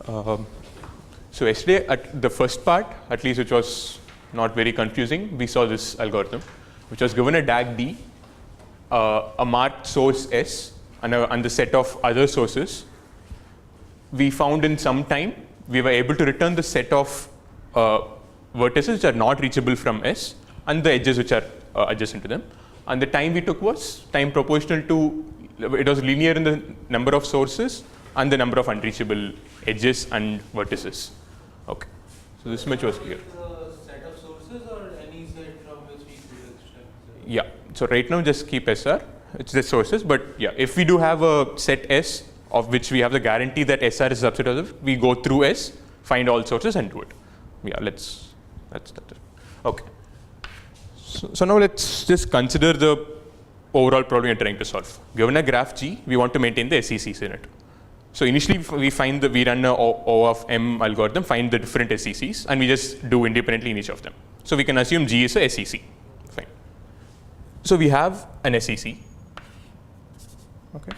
Um, so yesterday at the first part, at least which was not very confusing, we saw this algorithm, which was given a DAG D, a marked source S, and the set of other sources. We found in some time, we were able to return the set of vertices which are not reachable from S, and the edges which are adjacent to them. And the time we took was time proportional to, it was linear in the number of sources and the number of unreachable edges and vertices. Okay, so this much was clear. Set of sources or any set from which we could extract? Yeah, so right now just keep SR, it's the sources, but yeah, if we do have a set S of which we have the guarantee that SR is a subset of it, we go through S, find all sources and do it. Yeah, that's it. Okay. So now let's just consider the overall problem you're trying to solve. Given a graph G, we want to maintain the SECs in it. So initially we run a O of M algorithm, find the different SECs, and we just do independently in each of them. So we can assume G is a SEC. Fine. So we have an SEC. Okay.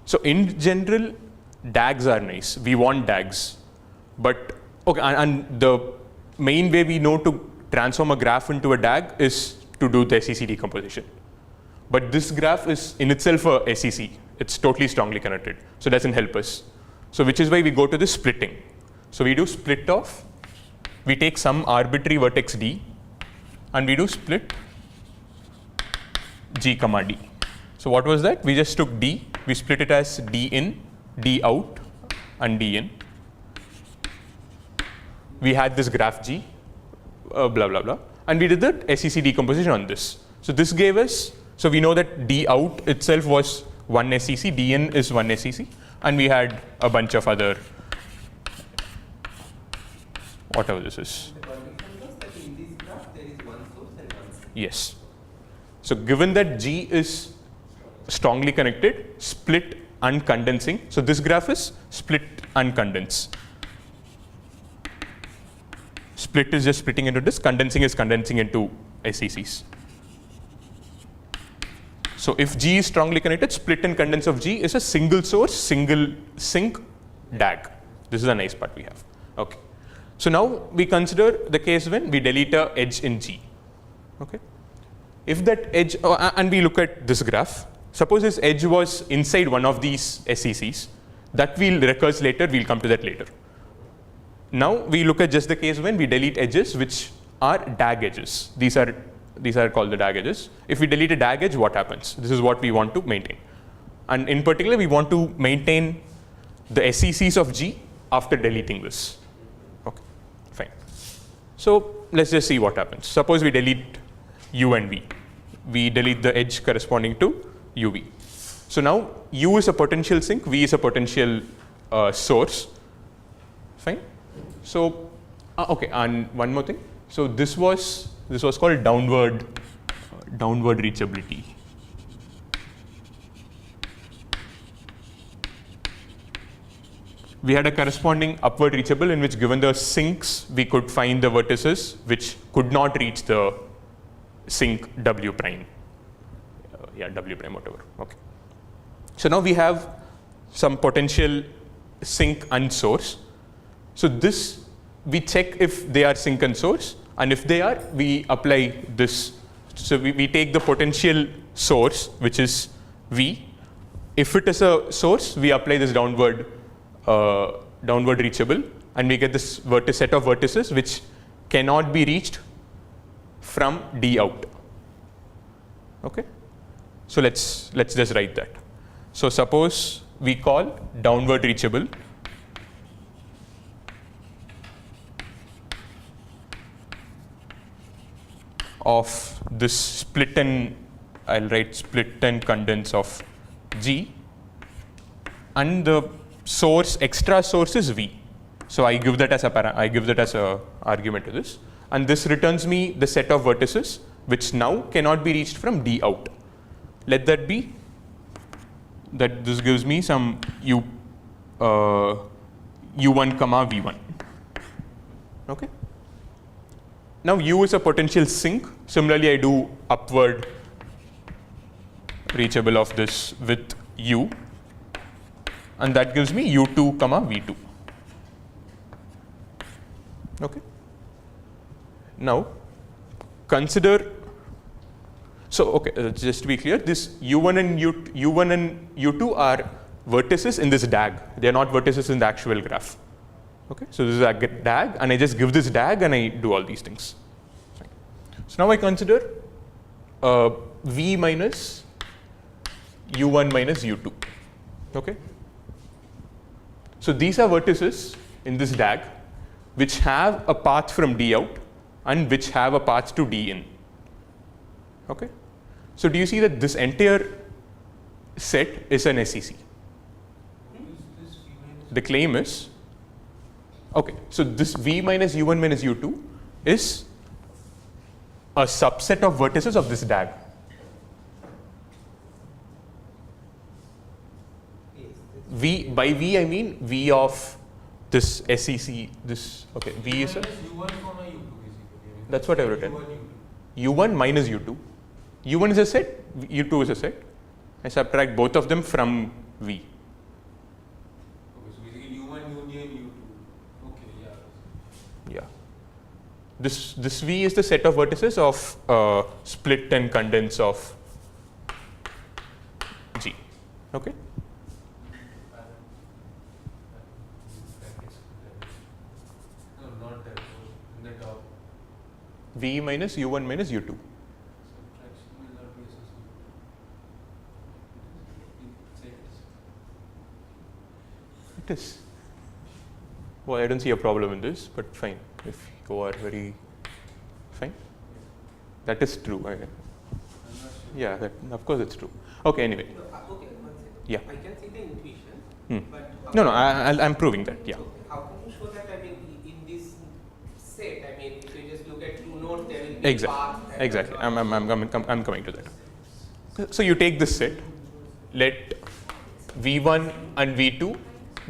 So in general, DAGs are nice. We want DAGs. But, okay, and the main way we know to transform a graph into a DAG is to do the SEC decomposition. But this graph is in itself a SEC. It's totally strongly connected. So it doesn't help us. So which is why we go to the splitting. So we do split of, we take some arbitrary vertex D, and we do split G comma D. So what was that? We just took D, we split it as D in, D out, and D in. We had this graph G, blah, blah, blah. And we did the SEC decomposition on this. So this gave us, so we know that D out itself was one SEC, D in is one SEC, and we had a bunch of other, whatever this is. The condition was that in this graph there is one source and one sink. Yes. So given that G is strongly connected, split and condensing. So this graph is split and condense. Split is just splitting into this, condensing is condensing into SECs. So if G is strongly connected, split and condense of G is a single source, single sink DAG. This is a nice part we have. Okay. So now we consider the case when we delete a edge in G. Okay. If that edge, and we look at this graph, suppose this edge was inside one of these SECs, that will recurs later, we'll come to that later. Now we look at just the case when we delete edges which are DAG edges. These are called the DAG edges. If we delete a DAG edge, what happens? This is what we want to maintain. And in particular, we want to maintain the SECs of G after deleting this. Okay, fine. So let's just see what happens. Suppose we delete U and V. We delete the edge corresponding to UV. So now U is a potential sink, V is a potential source. Fine. So, okay, and one more thing. So this was called downward reachability. We had a corresponding upward reachable in which, given the sinks, we could find the vertices which could not reach the sink W prime. Yeah, W prime, whatever. Okay. So now we have some potential sink and source. So this, we check if they are sink and source, and if they are, we apply this. So we take the potential source, which is V. If it is a source, we apply this downward reachable, and we get this set of vertices which cannot be reached from D out. Okay. So let's just write that. So suppose we call downward reachable of this split and, I'll write split and condense of G, and the source, extra source is V. So I give that as a argument to this, and this returns me the set of vertices which now cannot be reached from D out. Let that be that this gives me some U1 comma V1. Okay. Now U is a potential sink. Similarly, I do upward reachable of this with U. and that gives me u2 comma v2. Okay. Now consider, so okay, just to be clear, this u1 and u2 are vertices in this DAG. They are not vertices in the actual graph. Okay, so this is a DAG, and I just give this DAG and I do all these things. Fine. So now I consider v minus u1 minus u2. Okay. So these are vertices in this DAG which have a path from D out and which have a path to D in. Okay. So do you see that this entire set is an SEC? The claim is, okay, so this v minus u1 minus u2 is a subset of vertices of this DAG. V, by V I mean V of this SEC, this, okay, V is a, U1 comma U2 basically. That's what I've written. U1, U2. U1 minus U2. U1 is a set, U2 is a set. I subtract both of them from V. Okay, so basically U1 union U2. Okay, yeah. Yeah. This V is the set of vertices of split and condense of G. Okay. No, not that. So in the top. V minus U1 minus U2. Subtraction will not be associated. It is. Well, I don't see a problem in this, but fine. If you are very fine, that is true. I'm not sure. Yeah, that, of course it's true. Okay, anyway. No, okay, one second. Yeah. I can see the intuition, Hmm. but No, I'm proving that. Yeah. Okay, how can you show that? I mean, in this set, I mean, if you just look at two nodes, there will be Exactly. path and Exactly. so on. I'm coming to that. So you take this set, let V1 and V2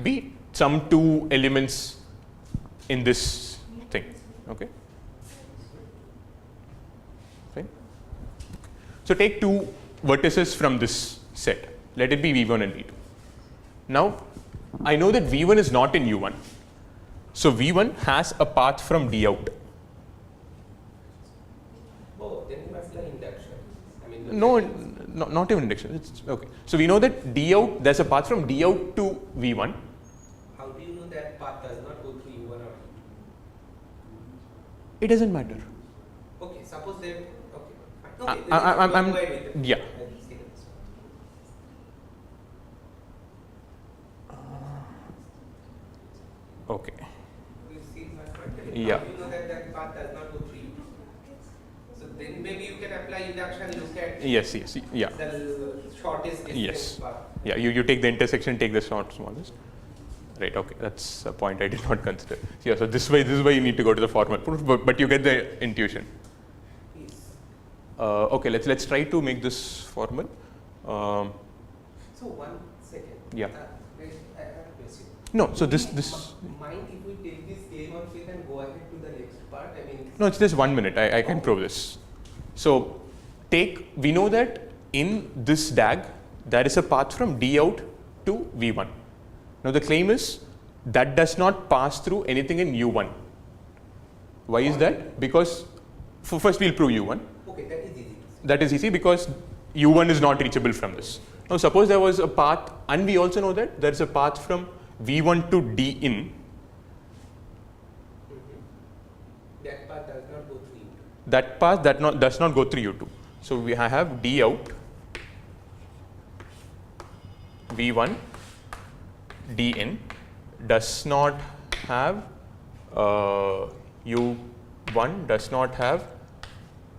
be some two elements in this thing. Okay. Fine. So take two vertices from this set. Let it be V1 and V2. Now, I know that V1 is not in U1. So V1 has a path from D out. Oh, then you apply induction. I mean, look No, at not even induction. It's okay. So we know that D out, there's a path from D out to V1. how do you know that path does not go through U1 or It doesn't matter. U2? Okay, suppose that. Okay, fine. Okay, I'm go ahead with it. yeah. I'll see that. Okay. You see my point? I mean, Yeah. How do you know that that path does not go through U2? So then maybe you can apply induction, look at Yes. Yeah. the shortest distance Yes. path. Yeah. You take the intersection, take the smallest. Right. Okay. That's a point I did not consider. Yeah. So this is why you need to go to the formal proof, but you get the intuition. Yes. Okay. Let's try to make this formal. So 1 second. Yeah. Wait, I have a question. No. So this. Mind if we take this game on faith and go ahead to the next part? I mean, No, it's just 1 minute. I can prove this. So we know that in this DAG, there is a path from D out to V1. Now the claim is that does not pass through anything in U1. Why is that? Because first we'll prove U1. okay, that is easy. That is easy because U1 is not reachable from this. Now suppose there was a path, and we also know that there is a path from V1 to D in. That path does not go through U2. That path does not go through U2. So I have D out, V1, D in, does not have U1, does not have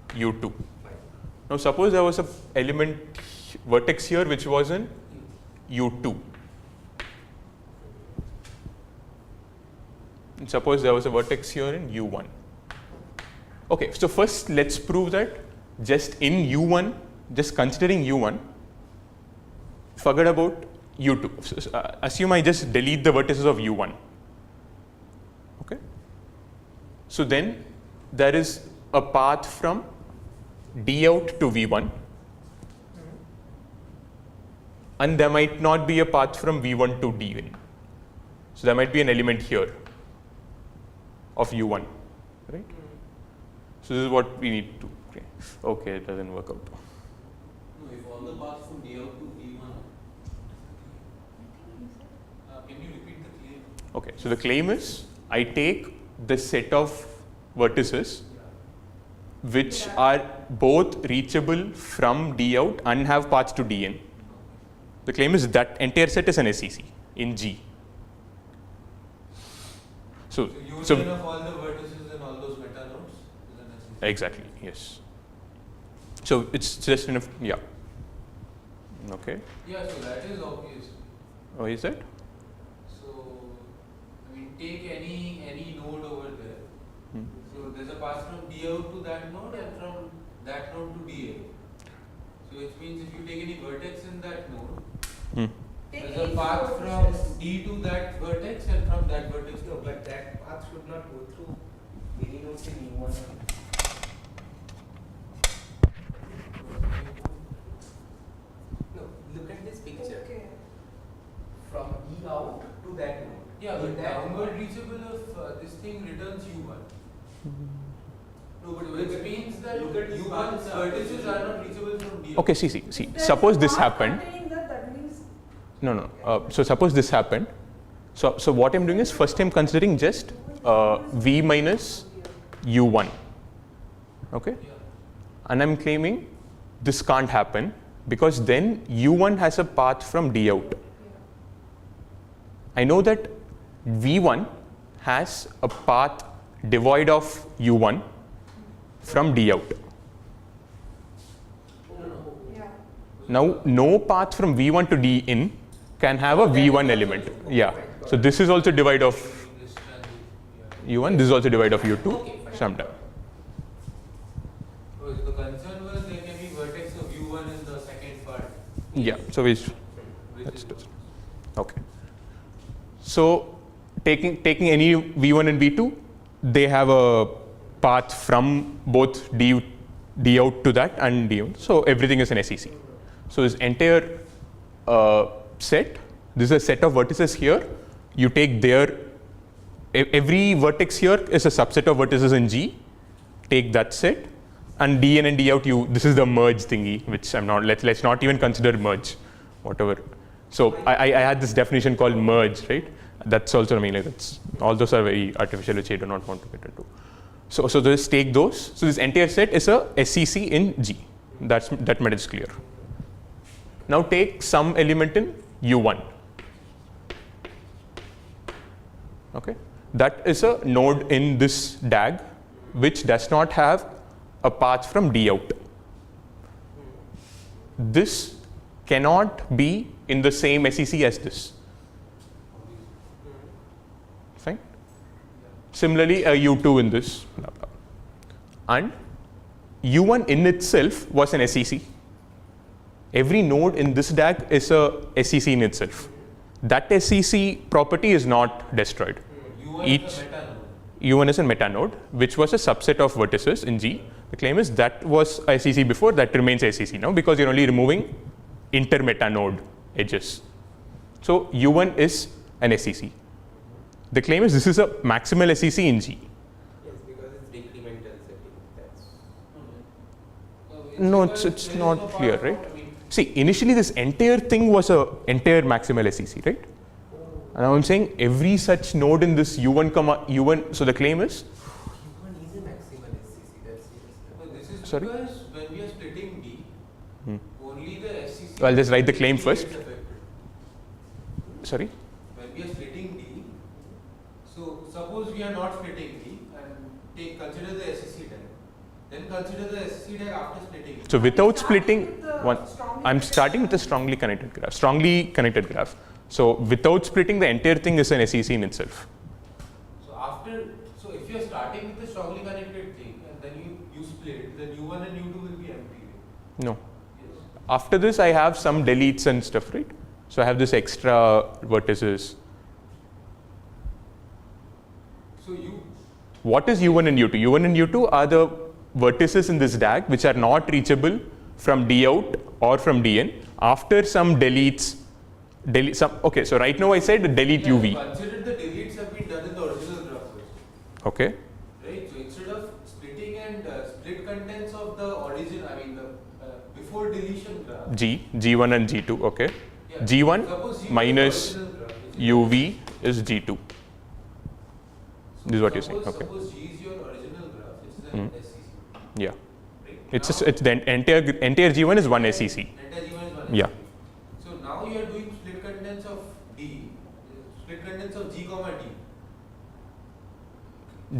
U2. Now suppose there was a element vertex here which was in U2. And suppose there was a vertex here in U1. Okay, so first let's prove that just in U1, just considering U1, forget about U2. Assume I just delete the vertices of U1. Okay. So then there is a path from D out to V1. and there might not be a path from V1 to D1. So there might be an element here of U1, right? So this is what we need to. Okay, it doesn't work out. No, if all the paths from D out to D1. Can you repeat the claim? Okay, so the claim is I take the set of vertices which are both reachable from D out and have paths to Dn. The claim is that entire set is an SEC in G. So union of all the vertices and all those meta nodes is an SEC. exactly, yes. So it's just enough, yeah. Okay. Yeah, so that is obvious. Oh, is it? So, I mean, take any node over there. Hmm. So there's a path from D out to that node and from that node to DA. So which means if you take any vertex in that node, Hmm. there's a path from D to that vertex and from that vertex to No, D. but that path should not go through any nodes in U1. No, look at this picture. From E out to that node. Yeah, In but that downward node. reachable of this thing returns U1. No, but Which means that look at this U1's path. vertices are not reachable from D out. Okay, see. Suppose this happened. No. So suppose this happened. So what I'm doing is first I'm considering just V minus U1. Okay? Yeah. And I'm claiming this can't happen because then U1 has a path from D out. I know that V1 has a path devoid of U1 from D out. Now, no path from V1 to D in can have a V1 element. Yeah. So this is also divide of This transition, U1, this is also divide of U2 Okay, fine. sometime. So the concern was there can be vertex of U1 in the second part, Yeah. So we which That's is it. Okay. So taking any V1 and V2, they have a path from both D out to that and D out. So everything is an SEC. So this entire set, this is a set of vertices here. You take every vertex here is a subset of vertices in G. Take that set, and D in and D out. This is the merge thingy, which I'm not. Let's not even consider merge, whatever. So I had this definition called merge, right? That's also, I mean, like all those are very artificial, which I do not want to get into. So just take those. So this entire set is a SEC in G. That much is clear. Now take some element in U1. Okay, that is a node in this DAG which does not have a path from D out. This cannot be in the same SEC as this. Fine. Similarly, a U2 in this, blah, blah. And U1 in itself was an SEC. Every node in this DAG is a SEC in itself. That SEC property is not destroyed. U1 Each is a meta node. U1 is a meta node, which was a subset of vertices in G. The claim is that was SEC before, that remains SEC now because you're only removing inter-meta node edges. So U1 is an SEC. The claim is this is a maximal SEC in G. Yes, because it's decremental setting. That's No, because it's there is not no clear, path right? from- I mean, See, initially this entire thing was a entire maximal SEC, right? And I'm saying every such node in this U1 comma U1. So the claim is U1 is a maximal SCC. That's no, this is Sorry? because when we are splitting D, only the SCC. I'll just write the claim gets first. affected. sorry. When we are splitting D, so suppose we are not splitting D and consider the SCC tag, then consider the SCC tag after splitting. So without splitting one, I'm starting with a strongly connected graph. So without splitting, the entire thing is an SEC in itself. So if you are starting with the strongly connected thing and then you split, then U1 and U2 will be empty. No. Yes. After this, I have some deletes and stuff, right? So I have this extra vertices. So What is U1 and U2? U1 and U2 are the vertices in this DAG which are not reachable from D out or from D in after some deletes. Okay, so right now I said delete Yeah, UV. consider the deletes have been done in the original graph first. Okay. Right, so instead of splitting and split contents of the origin, I mean the before deletion graph. G1 and G2, okay. Yeah, G1 suppose G1 minus is the original graph, which is UV is G2. So This is what you're saying, okay. Suppose G is your original graph, which is Hmm. an SEC. Yeah. Right? It's Now- it's the entire G1 is one SEC. Entire G1 is one Yeah. SEC. So now you are doing split contents of D, split contents of G comma D.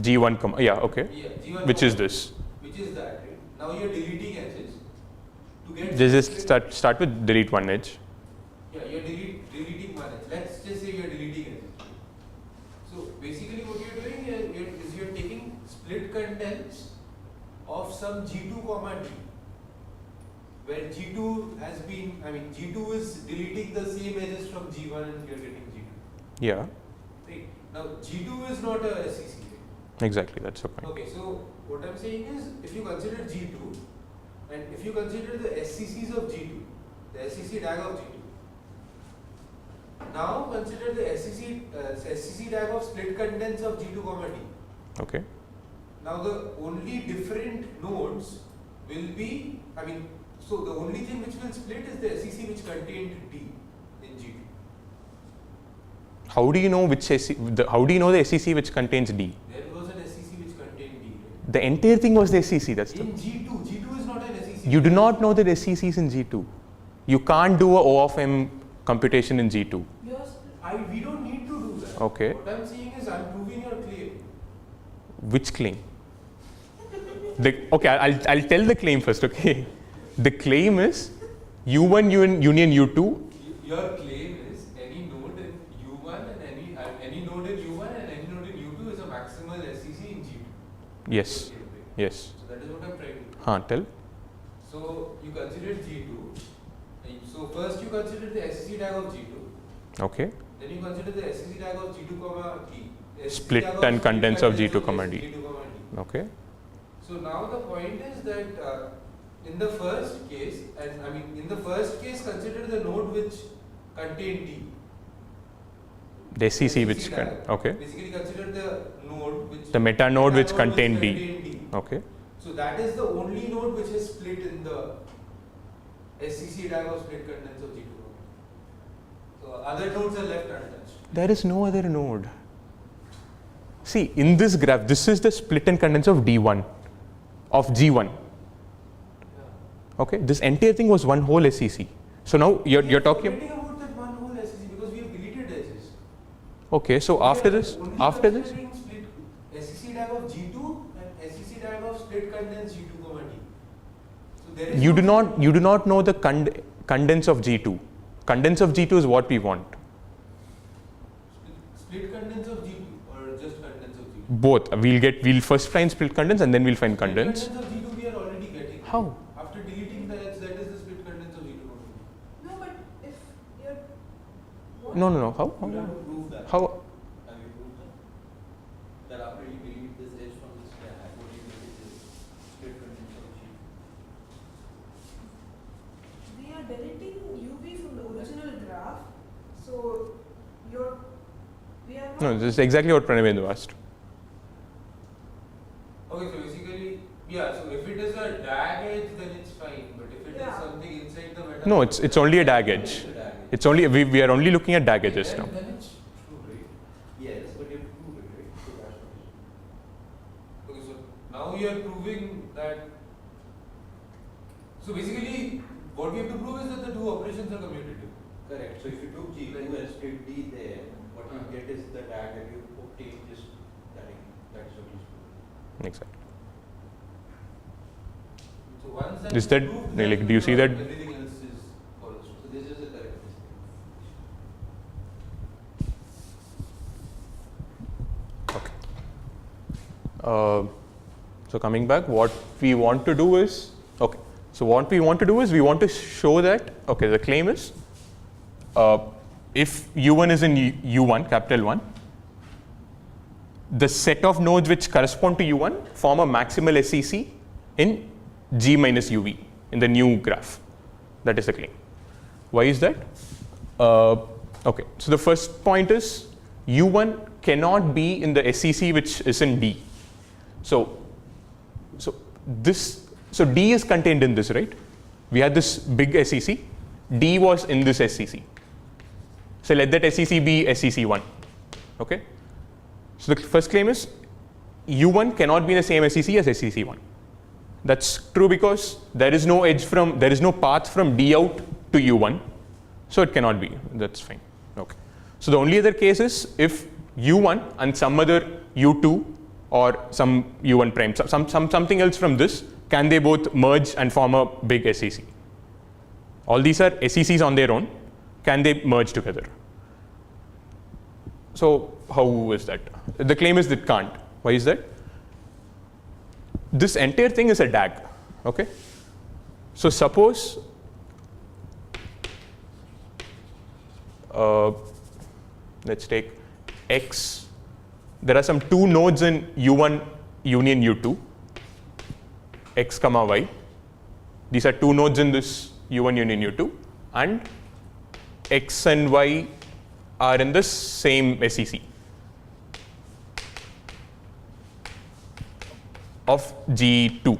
G1, yeah, okay. Yeah, G1 Which comma is D, this? Which is that, right? Now you are deleting edges to get. Just split- start with delete one edge. Yeah, you're deleting one edge. Let's just say you're deleting edges. So basically what you're doing is you're taking split contents of some G2 comma D, where G2 has been, I mean G2 is deleting the same edges from G1 and you're getting G2. Yeah, Right. Now G2 is not a SEC. exactly. That's the point. Okay, so what I'm saying is if you consider G2 and if you consider the SCCs of G2, the SCC tag of G2, now consider the SCC tag of split contents of G2 comma D. Okay. Now the only different nodes will be, I mean, so the only thing which will split is the SCC which contained D in G2. How do you know how do you know the SEC which contains D? There was an SCC which contained D. Right? The entire thing was the SEC. That's the. In G2 is not an SCC. You do not know the SEC is in G2. You can't do a O of M computation in G2. Yes, we don't need to do that. Okay. What I'm saying is I'm proving your claim. Which claim? Okay, I'll tell the claim first. Okay. The claim is U1 union U2. Your claim is any node in U1 and any node in U1 and any node in U2 is a maximal SCC in G2. Yes. Okay, right? Yes. So that is what I'm trying to do. Tell. So you consider G2. So first you consider the SCC tag of G2. Okay. Then you consider the SCC tag of G2 comma D. SCC Split tag and contents of contents G2 comma D. G2 comma D. Okay. So now the point is that in the first case, and I mean in the first case, consider the node which contained D. The SEC which tag. okay. Basically, consider the node which The meta node which contained D. D. Okay. So that is the only node which is split in the SCC tag of split contents of G2. So other nodes are left untouched. There is no other node. See, in this graph, this is the split and contents of D1, of G1. Yeah. Okay, this entire thing was one whole SEC. So now you're talking. Forgetting about that one whole SCC because we have deleted edges. Okay, so after this, Considering split SCC tag of G2 and SCC tag of split contents G2 comma D. So there is you no do not know the contents of G2. Contents of G2 is what we want. split contents of G2 or just contents of G2. Both. We'll first find split contents and then we'll find contents. Split contents of G2 we are already getting. How? After deleting the edge, that is the split contents of G2 comma D. No, but if you're. What? No. How? You have to prove that. How? Have you proved that? That after you delete this edge from this tag, what you get is split contents of G. We are deleting UV from the original graph, so you're. We are not. No, this is exactly what Pranavendu asked. Okay, so basically, yeah, so if it is a DAG edge, then it's fine. But if it is Yeah. something inside the meta. No, it's only a DAG edge. It's a tag. It's only we are only looking at DAG edges now. Then it's true, right? Yes, but you have to prove it, right? So that's what it is. Okay, so now you are proving that. So basically, what we have to prove is that the two operations are commutative. Correct. So if you took G2 and split D there, what you get is the tag that you obtain is that. That's what you prove. Exactly. So once that Is that- proved, like, then do you see that- everything else is follows. So this is the correct mistake. Okay. So coming back, what we want to do is we want to show that the claim is if U1 is in U1, capital 1, the set of nodes which correspond to U1 form a maximal SEC in G minus UV. in the new graph. That is the claim. Why is that? Okay, so the first point is U1 cannot be in the SEC which is in D. So D is contained in this, right? We had this big SEC. D was in this SEC. So let that SEC be SEC1. Okay? So the first claim is U1 cannot be in the same SEC as SEC1. That's true because there is no path from D out to U1. So it cannot be. That's fine. Okay. So the only other case is if U1 and some other U2 or some U1 prime, something else from this, can they both merge and form a big SEC? All these are SECs on their own. Can they merge together? So how is that? The claim is that it can't. Why is that? This entire thing is a DAG. Okay? So suppose let's take X. There are some two nodes in U1 union U2, X comma Y. These are two nodes in this U1 union U2, and X and Y are in the same SEC of G2.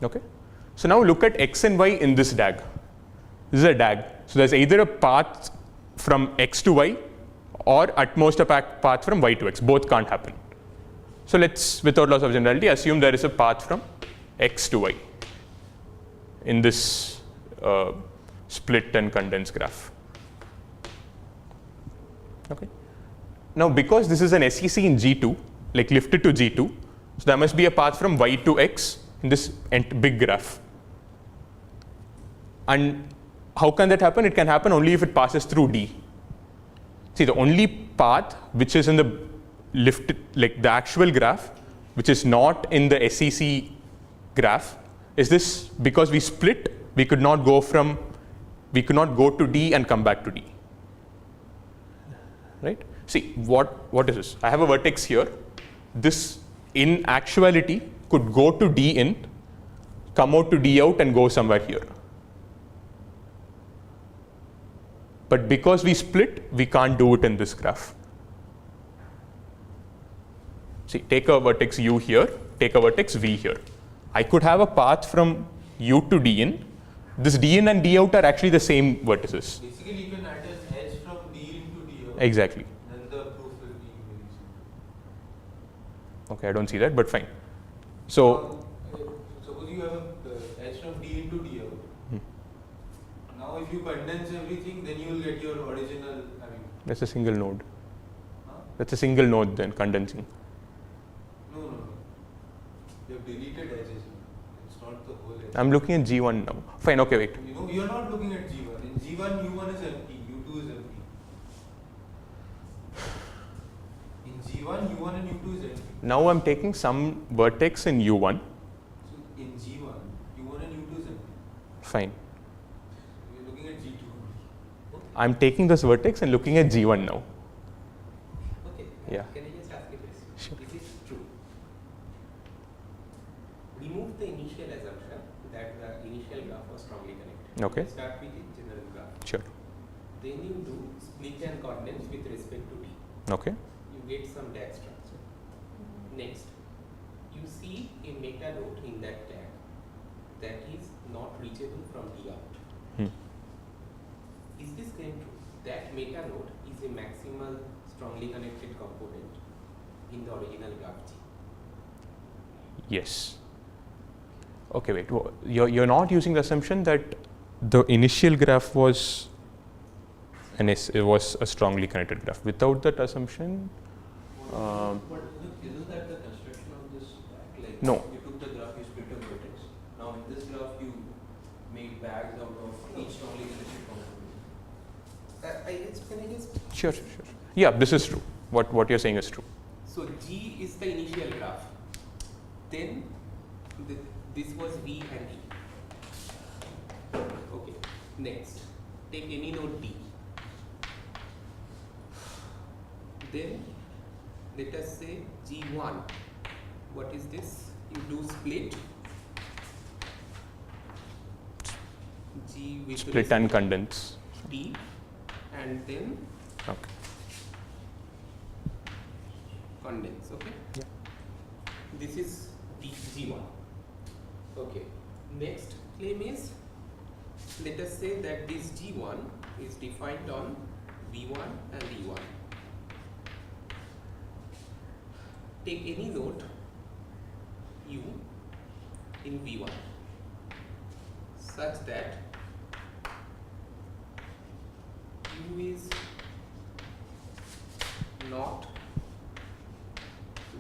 Okay? So now look at X and Y in this DAG. This is a DAG. So there's either a path from X to Y or at most a path from Y to X. Both can't happen. So let's, without loss of generality, assume there is a path from X to Y in this split and condense graph. Okay. Now because this is an SEC in G2, like lifted to G2, so there must be a path from Y to X in this big graph. And how can that happen? It can happen only if it passes through D. See, the only path which is in the lifted, like the actual graph, which is not in the SEC graph, is this because we split, we could not go to D and come back to D. Right? See, what is this? I have a vertex here. This in actuality could go to D in, come out to D out and go somewhere here. But because we split, we can't do it in this graph. See, take a vertex U here, take a vertex V here. I could have a path from U to D in. This D in and D out are actually the same vertices. Basically, you can add an edge from D in to D out. Exactly. Then the proof will be very simple. Okay, I don't see that, but fine. So, suppose you have an edge from D in to D out. Now, if you condense everything, then you will get your original. That's a single node. Huh? That's a single node then condensing. No. You have deleted edges. It's not the whole edge. I'm looking at G1 now. Fine, okay, wait. You know, you're not looking at G1. In G1, U1 is empty, U2 is empty. In G1, U1 and U2 is empty. Now I'm taking some vertex in U1. So in G1, U1 and U2 is empty. Fine. We're looking at G2. I'm taking this vertex and looking at G1 now. Okay. Yeah. Can I just ask a question? Sure. Is it true? Remove the initial assumption that the initial graph was strongly connected. Okay. Start with the general graph. Sure. Then you do split and condense with respect to D. Okay. You get some DAG structure. Next, you see a meta node in that DAG that is not reachable from D out. Is this claim true? That meta node is a maximal strongly connected component in the original graph G. Yes. Okay, wait. You're not using the assumption that the initial graph was it was a strongly connected graph. Without that assumption, But isn't that the construction of this DAG? Like No. you took the graph, you split a vertex. Now in this graph you made bags out of each strongly connected component. Can I just? sure. Yeah, this is true. What you're saying is true. So G is the initial graph. Then this was V and E. Okay. Next, take any node D. Then let us say G1. What is this? You do split G with Split and condense. D, and then Okay. condense. Okay. Yeah. This is G1. Okay. Next claim is, let us say that this G1 is defined on V1 and E1. Take any node U in V1 such that U is not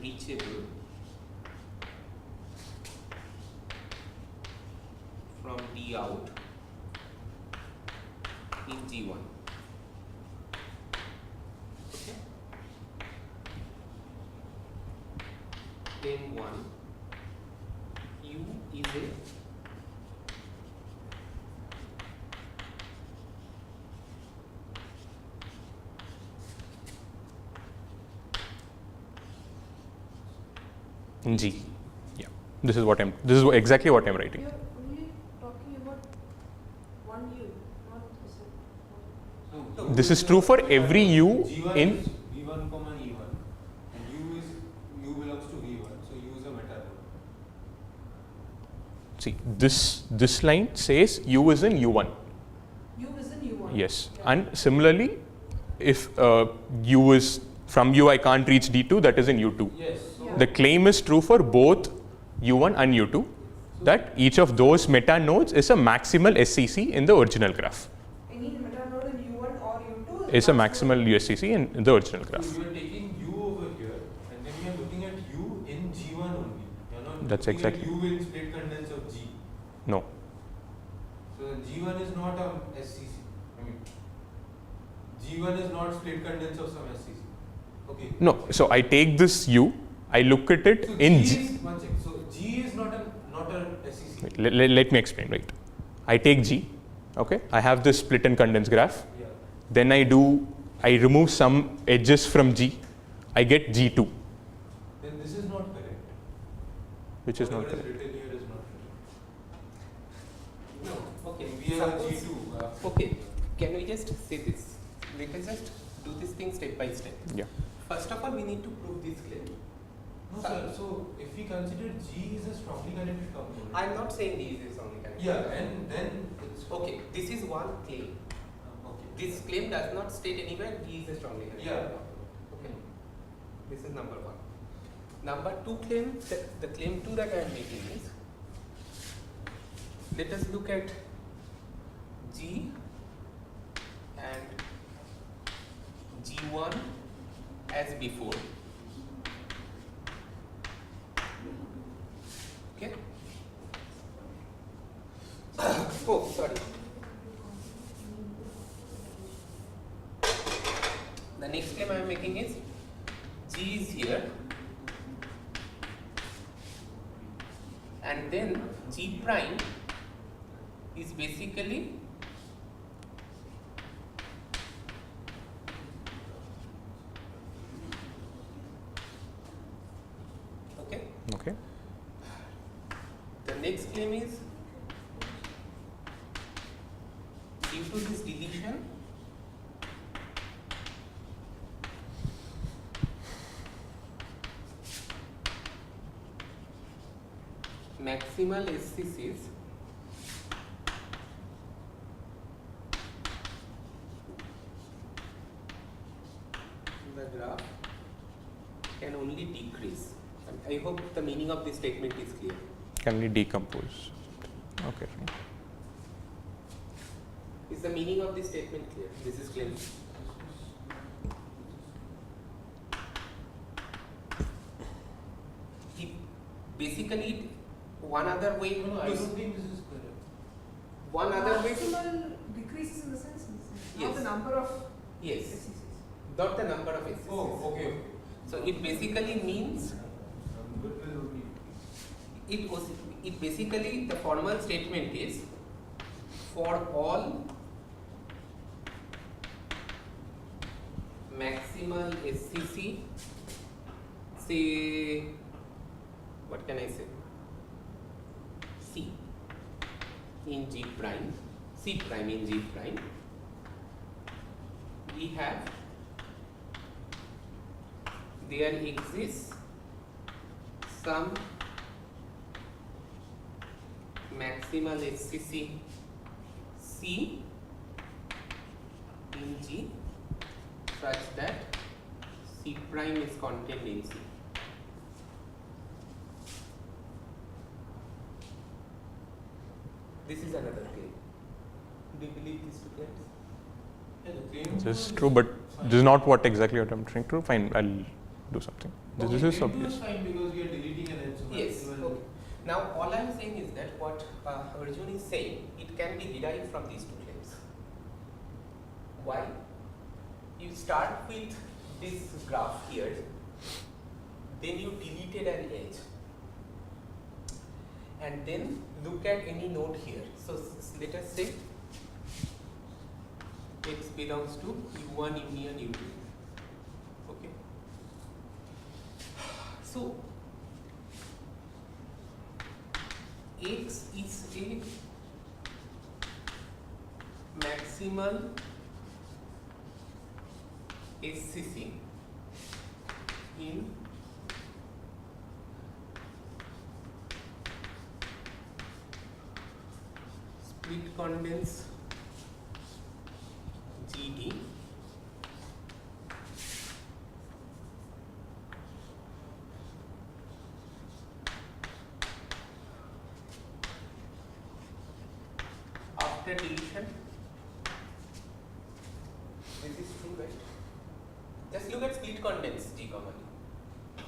reachable from D out in G1. Okay. Claim 1, U is a In G. Yeah. This is exactly what I'm writing. You're only talking about one U, not the set. So This is true for every U G1 in is V1 comma E1 and U belongs to V1, so U is a meta node. see this line says U is in U1. U is in U1. Yes. Yeah. And similarly, if U is from U I can't reach D2, that is in U2. Yes. So Yeah. The claim is true for both U1 and U2, that each of those meta nodes is a maximal SCC in the original graph. Any meta node in U1 or U2 Is a maximal USCC in the original So graph. you are taking U over here, and then you are looking at U in G1 only. You are not That's looking exactly- at U in split condense of G. No. So G1 is not a SCC. I mean, G1 is not split condense of some SCC. Okay. No. So I take this U, I look at it So in G G. is one second. So G is not a SCC. Wait, let me explain, right? I take G, okay? I have this split and condense graph. Yeah. Then I remove some edges from G. I get G2, Then this is not correct. which is not Whatever correct. written here is not correct. no. Okay. We have a Suppose- G2. Okay. Can we just say this? Let us just do this thing step by step. Yeah. First of all, we need to prove this claim. No, sir. So if we consider G is a strongly connected component. I'm not saying these is only connected. Yeah, and then it's Okay, this is one claim. Okay. This claim does not state anywhere D is a strongly connected. Yeah. component. Okay. This is number one. Number two claim, the claim two that I am making is, let us look at G and G1 as before. Okay. Oh, sorry. The next claim I am making is G is here, and then G prime is basically okay. Okay. The next claim is due to this deletion, maximal SCCs in the graph can only decrease. I hope the meaning of this statement is clear. Can we decompose? Okay. Fine. Is the meaning of this statement clear? This is claim. Basically, one other way No, I to don't think this is correct. one other way to Maximal decreases in the sense, not Yes. the number of yes, SCCs. not the number of SCCs. Oh, okay. So it basically means Goodwill will be. it basically the formal statement is for all maximal SCC, say what can I say, C in G prime, C prime in G prime, we have there exists some maximal SCC C in G such that C prime is contained in C. This is another claim. Do you believe these two claims? Yeah, the claim This is one true, but this is not what exactly what I'm trying to. Fine, I'll do something. Okay, This is claim two obvious. is fine because we are deleting an edge. So Yes. maximal- Okay. Now, all I am saying is that what Arjun is saying, it can be derived from these two claims. Why? You start with this graph here, then you deleted an edge, and then look at any node here. So let us say x belongs to U1 union U2. Okay. So x is a maximal SCC in split condense GD after deletion. This is true, right? Just look at split condense G comma D.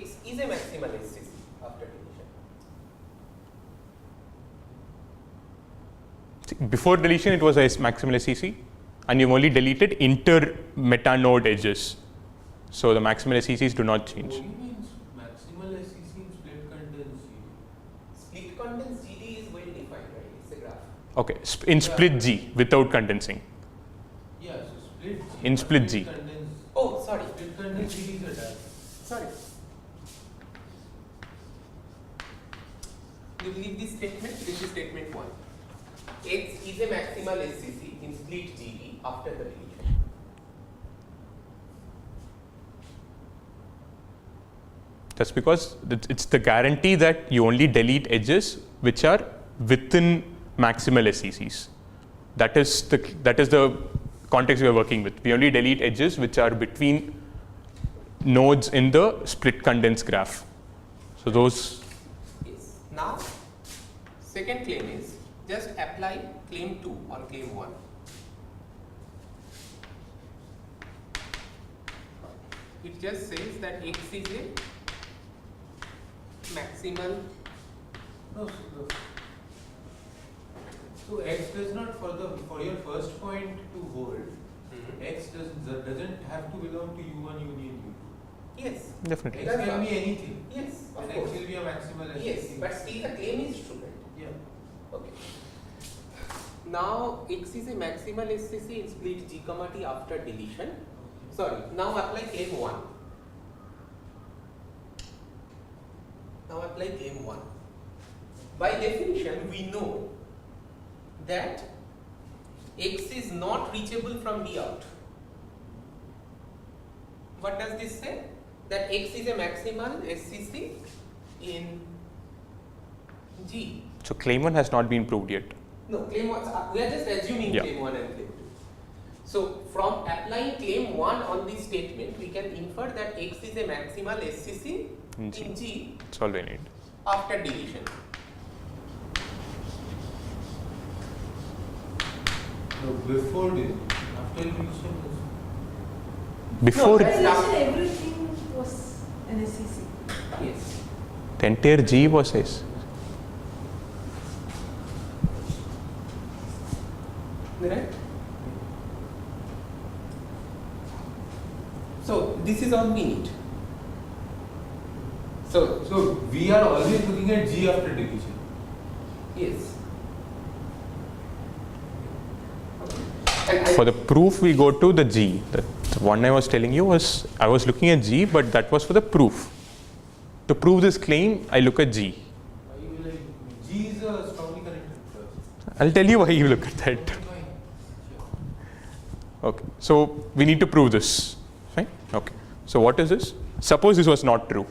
X is a maximal SCC after deletion. Before deletion, it was a maximal SCC, and you've only deleted inter meta node edges. So the maximal SCCs do not change. What means maximal SCC in split condense GD? Split condense GD is well defined, right? It's a graph. Okay, in split G without condensing. Yeah, so split G. In split G. Condense, Oh, sorry. split condense GD is a dash. Sorry. You believe this statement? This is statement 1. X is a maximal SCC in split GD after the deletion. That's because it's the guarantee that you only delete edges which are within maximal SCCs. That is the context we are working with. We only delete edges which are between nodes in the split condense graph. So those. Yes. Now, second claim is just apply claim 2 on claim 1. It just says that X is a maximal. No, so X does not for your first point to hold, X doesn't have to belong to U1 union U2. Yes. Definitely. X can be anything. Yes, of And course. X will be a maximal SCC. Yes, but still the claim is true, right? Yeah. Okay. Now X is a maximal SCC in split G comma T after deletion. Sorry. Now apply claim 1. Now apply claim 1. By definition, we know that X is not reachable from D out. What does this say? That X is a maximal SCC in G. So claim 1 has not been proved yet. No, claim 1, we are just assuming Yeah. claim 1 and claim 2. So, from applying claim 1 on this statement, we can infer that X is a maximal SCC In G. in G That's all we need. after deletion. No, before deletion. After deletion is. Before No, I that's- mentioned everything was an SCC. Yes. the entire G was S. Right? So, this is all we need. So we are always looking at G after deletion. yes. And For the proof, we go to the G. The one I was telling you was, I was looking at G, but that was for the proof. To prove this claim, I look at G. G is a strongly connected class. I'll tell you why you look at that. Okay, so we need to prove this, fine? Okay, so what is this? Suppose this was not true.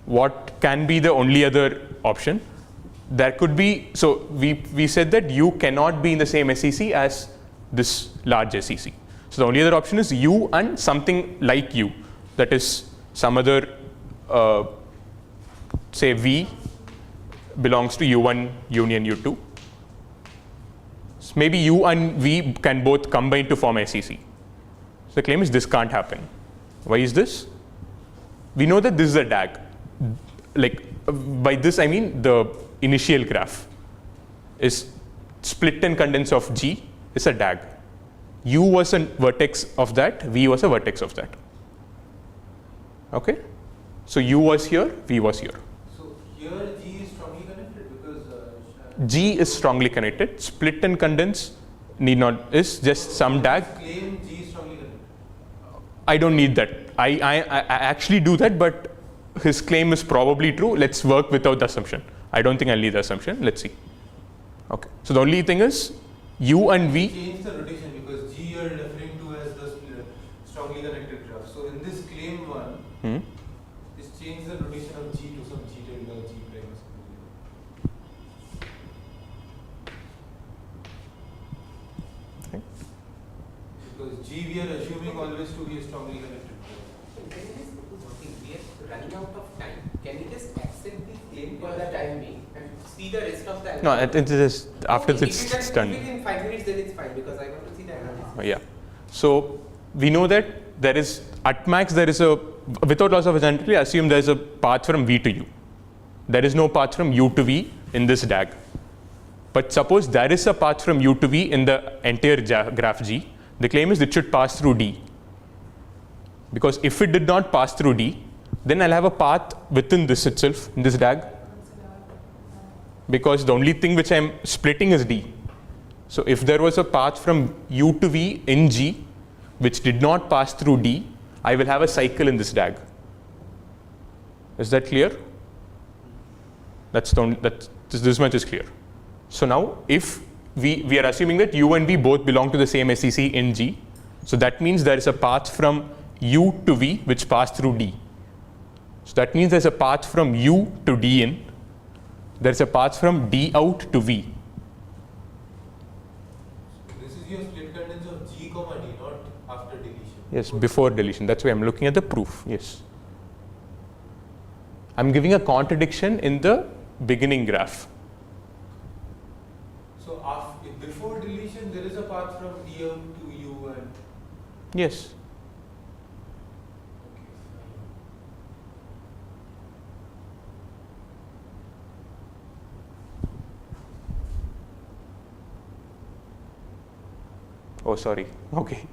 What can be the only other option? There could be, so we said that U cannot be in the same SEC as this large SEC. So the only other option is U and something like U, that is some other, say V belongs to U1 union U2. So maybe U and V can both combine to form SEC. So the claim is this can't happen. Why is this? We know that this is a DAG. Like by this I mean the initial graph is split and condense of G is a DAG. U was a vertex of that, V was a vertex of that. Okay? So U was here, V was here. So here G is strongly connected because G is strongly connected. Split and condense need not, is just some DAG. claim G is strongly connected. I don't need that. I actually do that, but his claim is probably true. Let's work without the assumption. I don't think I'll need the assumption. Let's see. Okay. So the only thing is U and V. Change the notation because G you are referring to as the strongly connected graph. So in this claim one, just change the notation of G to some G tilde or G prime or something. Okay. Because G we are assuming always to be a strongly connected graph. So can you just propose one thing? We are running out of time. Can we just accept this claim for the time being and see the rest of the No, analysis? it is after Okay, it's if you can done. do it in 5 minutes, then it's fine because I want to see the analysis. Yeah. So we know that there is at max there is a, without loss of identity, assume there is a path from V to U. There is no path from U to V in this DAG. But suppose there is a path from U to V in the entire graph G. The claim is it should pass through D. Because if it did not pass through D, then I'll have a path within this itself, in this DAG. Because the only thing which I'm splitting is D. So if there was a path from U to V in G, which did not pass through D, I will have a cycle in this DAG. Is that clear? This much is clear. So now, if we are assuming that U and V both belong to the same SEC in G, so that means there is a path from U to V which passed through D. So that means there's a path from U to D in, there's a path from D out to V. This is your split condense of G comma D, not after deletion. Yes, before deletion. That's why I'm looking at the proof. Yes. I'm giving a contradiction in the beginning graph. So before deletion, there is a path from D out to U and. Yes. Okay, Oh, sorry. Okay.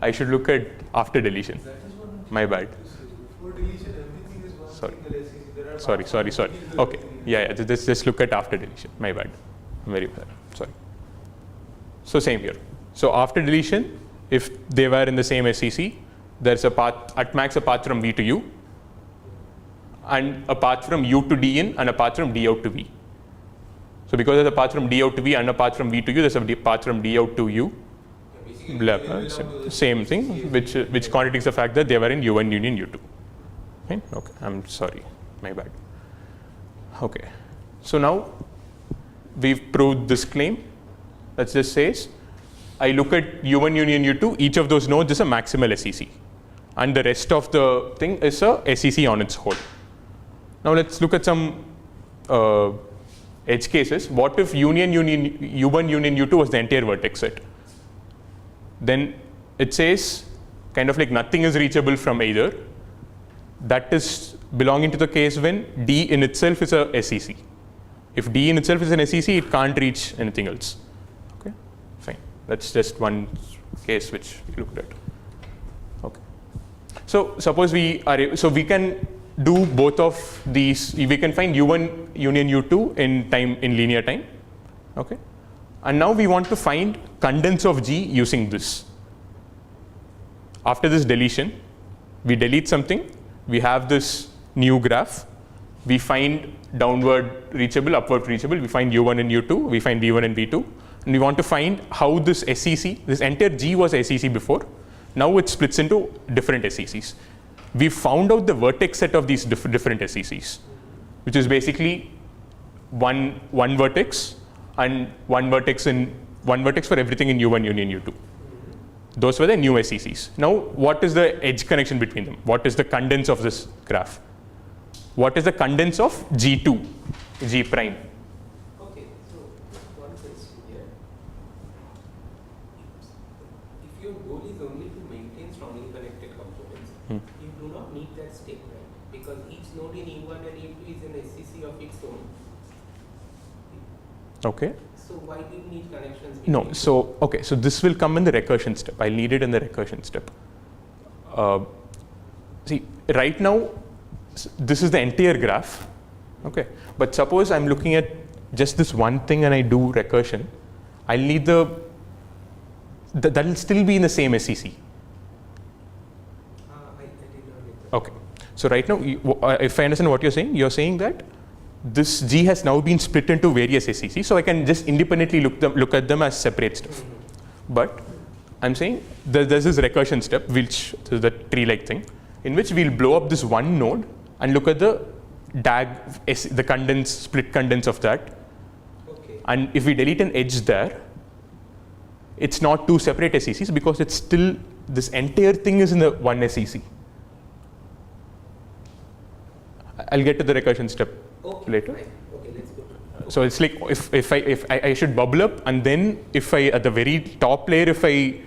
I should look at after deletion. fine. That is what I'm My bad. trying to say. Before deletion, everything is one Sorry. single SEC. There are Sorry. paths from D to Okay. D. Yeah. Just look at after deletion. My bad. I'm very bad. Sorry. So same here. So after deletion, if they were in the same SEC, there's a path, at max a path from V to U, and a path from U to D in, and a path from D out to V. So because there's a path from D out to V and a path from V to U, there's a path from D out to U. Yeah, basically, Blah, they blah, will belong to the same thing, SEC. which contradicts the fact that they were in U1 union U2. Fine? Okay, I'm sorry, my bad. Okay, so now we've proved this claim. That just says, I look at U1 union U2, each of those nodes is a maximal SEC. And the rest of the thing is a SEC on its whole. Now let's look at some edge cases. What if U1 union U2 was the entire vertex set? Then it says kind of like nothing is reachable from either. That is belonging to the case when D in itself is a SEC. If D in itself is an SEC, it can't reach anything else. Okay, fine. That's just one case which we looked at. Okay. So suppose we can do both of these. We can find U1 union U2 in linear time. Okay. And now we want to find condense of G using this. After this deletion, we delete something, we have this new graph. we find downward reachable, upward reachable, we find U1 and U2, we find V1 and V2, and we want to find how this SEC, this entire G was SEC before, now it splits into different SECs. We found out the vertex set of these different SECs, which is basically one vertex and one vertex for everything in U1 union U2. Those were the new SECs. Now, what is the edge connection between them? What is the condense of this graph? What is the condense of G2, G prime? Okay, so one question here. If your goal is only to maintain strongly connected components, you do not need that step, right? Because each node in U1 and U2 is an SEC of its own. Okay. So why do you need connections between No, so, okay, so this will come in the recursion step. I'll need it in the recursion step. See, right now, this is the entire graph, okay? But suppose I'm looking at just this one thing and I do recursion, I'll need that'll still be in the same SEC. I did not get that. Okay, so right now, if I understand what you're saying that this G has now been split into various SECs, so I can just independently look at them as separate stuff. But I'm saying there's this recursion step, which is the tree-like thing, in which we'll blow up this one node and look at the DAG, the split condense of that. Okay. And if we delete an edge there, it's not two separate SECs because it's still, this entire thing is in the one SEC. I'll get to the recursion step later. Fine. Okay, let's go to it. So it's like if I should bubble up, and then if I at the very top layer, if I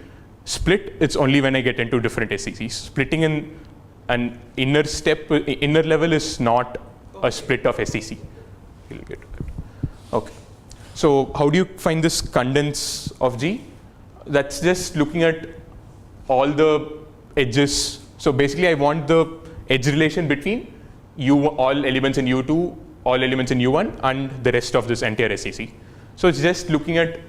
split, it's only when I get into different SECs. Splitting in an inner level is not a split of SEC. We'll get to that. Okay. So how do you find this condense of G? That's just looking at all the edges. So basically, I want the edge relation between all elements in U2, all elements in U1, and the rest of this entire SEC. So it's just looking at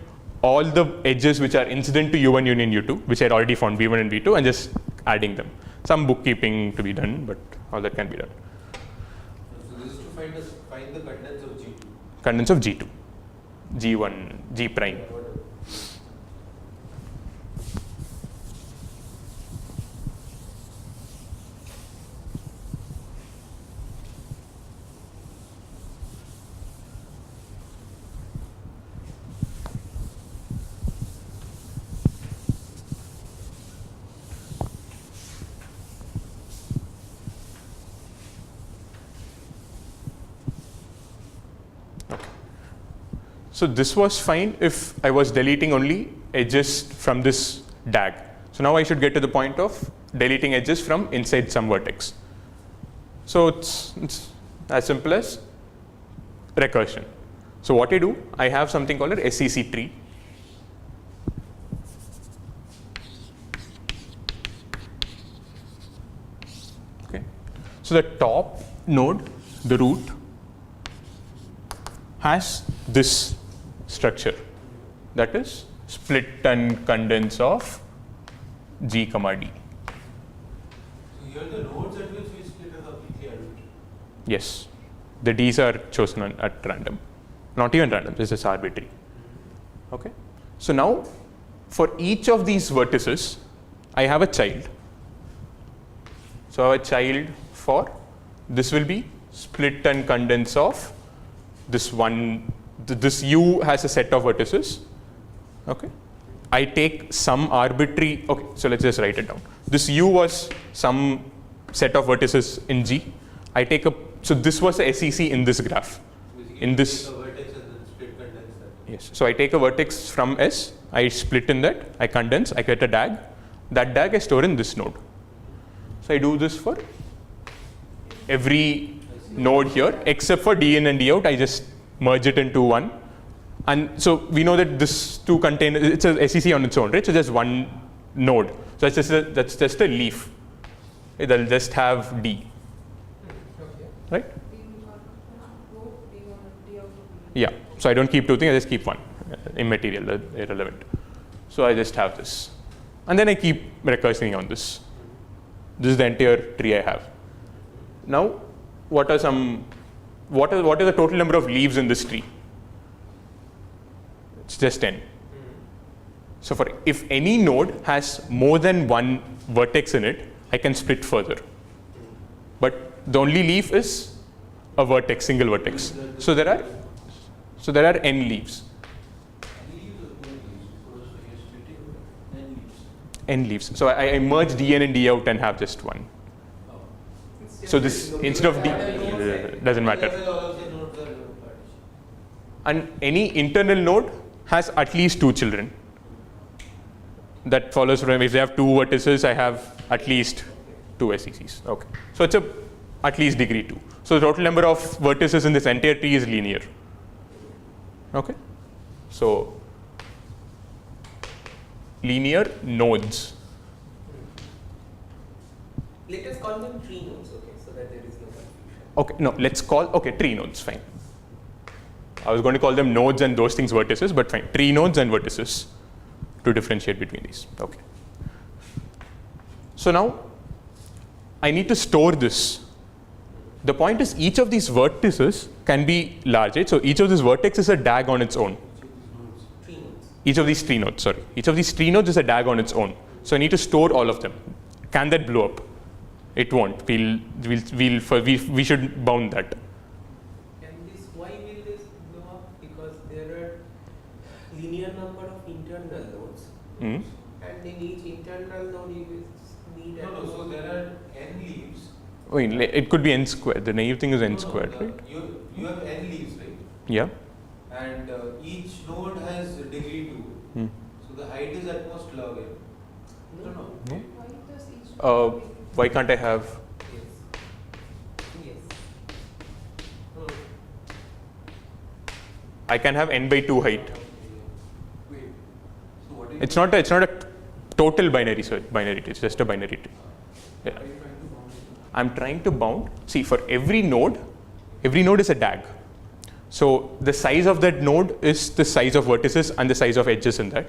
all the edges which are incident to U1 union U2, which I had already found V1 and V2, and just adding them. Some bookkeeping to be done, but all that can be done. So this is to find the condense of G2. Condense of G2, G1, G prime. So this was fine if I was deleting only edges from this DAG. So now I should get to the point of deleting edges from inside some vertex. So it's as simple as recursion. So what I do, I have something called an SEC tree. Okay. So the top node, the root, has this structure, that is split and condense of G comma D. So here the nodes at which we split are completely arbitrary. Yes, the D's are chosen at random, not even random, this is arbitrary. Okay, so now for each of these vertices, I have a child. So I have a child for, this will be split and condense of this one. This U has a set of vertices. Okay, I take some arbitrary. Okay, so let's just write it down. This U was some set of vertices in G. I take so this was a SEC in this graph. Basically, In you this, take a vertex and then split condense that. yes. So I take a vertex from S. I split in that. I condense. I get a DAG. That DAG I store in this node. So I do this for every node here, except for D in and D out. I just merge it into one, and so we know that this two contain, it's a SEC on its own, right? So just one node. So that's just a leaf. It'll just have D, Okay. right? Yeah. So I don't keep two things. I just keep one, immaterial, irrelevant. So I just have this, and then I keep recursing on this. This is the entire tree I have. Now, what are some what are the total number of leaves in this tree? It's just 10. So for if any node has more than one vertex in it, I can split further. But the only leaf is a vertex, single vertex. So there are n leaves. N leaves. So I merge D in and D out and have just one. So this instead of D doesn't matter. And any internal node has at least 2 children. That follows from if they have 2 vertices, I have at least 2 SECs. Okay. So it's at least degree 2. So the total number of vertices in this entire tree is linear. Okay. So linear nodes. Let us call them tree nodes, okay, so that there is no confusion. Okay, no, let's call, tree nodes, fine. I was going to call them nodes and those things vertices, but fine, tree nodes and vertices to differentiate between these, okay. So now, I need to store this. The point is each of these vertices can be large, right? So each of these vertex is a DAG on its own. Tree nodes. Each of these tree nodes is a DAG on its own. So I need to store all of them. Can that blow up? It won't. We should bound that. And this, why will this blow up? Because there are linear number of internal nodes, Mm. and in each internal node you will need No, no, so there are n leaves. Wait, it could be n squared. The naive thing is n squared, right? You have n leaves, right? Yeah. And each node has degree 2. Hmm. So the height is at most log n. No, no. No. Why does each Why can't I have? Yes. Yes. No. I can have n by 2 height. Wait, so what is? It's not a total binary tree. It's just a binary tree. Yeah. Are you trying to bound it? I'm trying to bound. See, for every node is a DAG. So the size of that node is the size of vertices and the size of edges in that.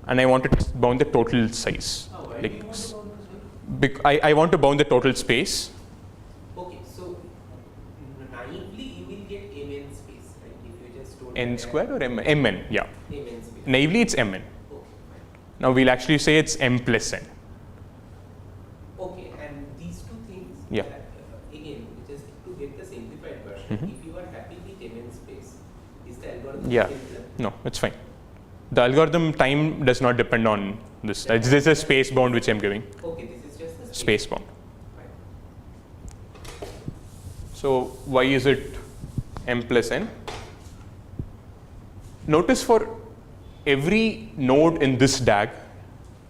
And I want to bound the total size. Oh, why Like, do you want to bound this? I want to bound the total space. Okay, so naively you will get mn space, right? If you just store N the squared or mn? Yeah. mn space. Naively, it's mn. Okay, fine. Now we'll actually say it's m plus n. Okay, and these two things, Yeah. Again, just to get the simplified version, Mhm. if you are happy with mn space, is the algorithm Yeah. simpler? No, it's fine. The algorithm time does not depend on this. It's just a space bound which I'm giving. Okay, this is just the Space bound. Fine. So why is it m plus n? Notice for every node in this DAG,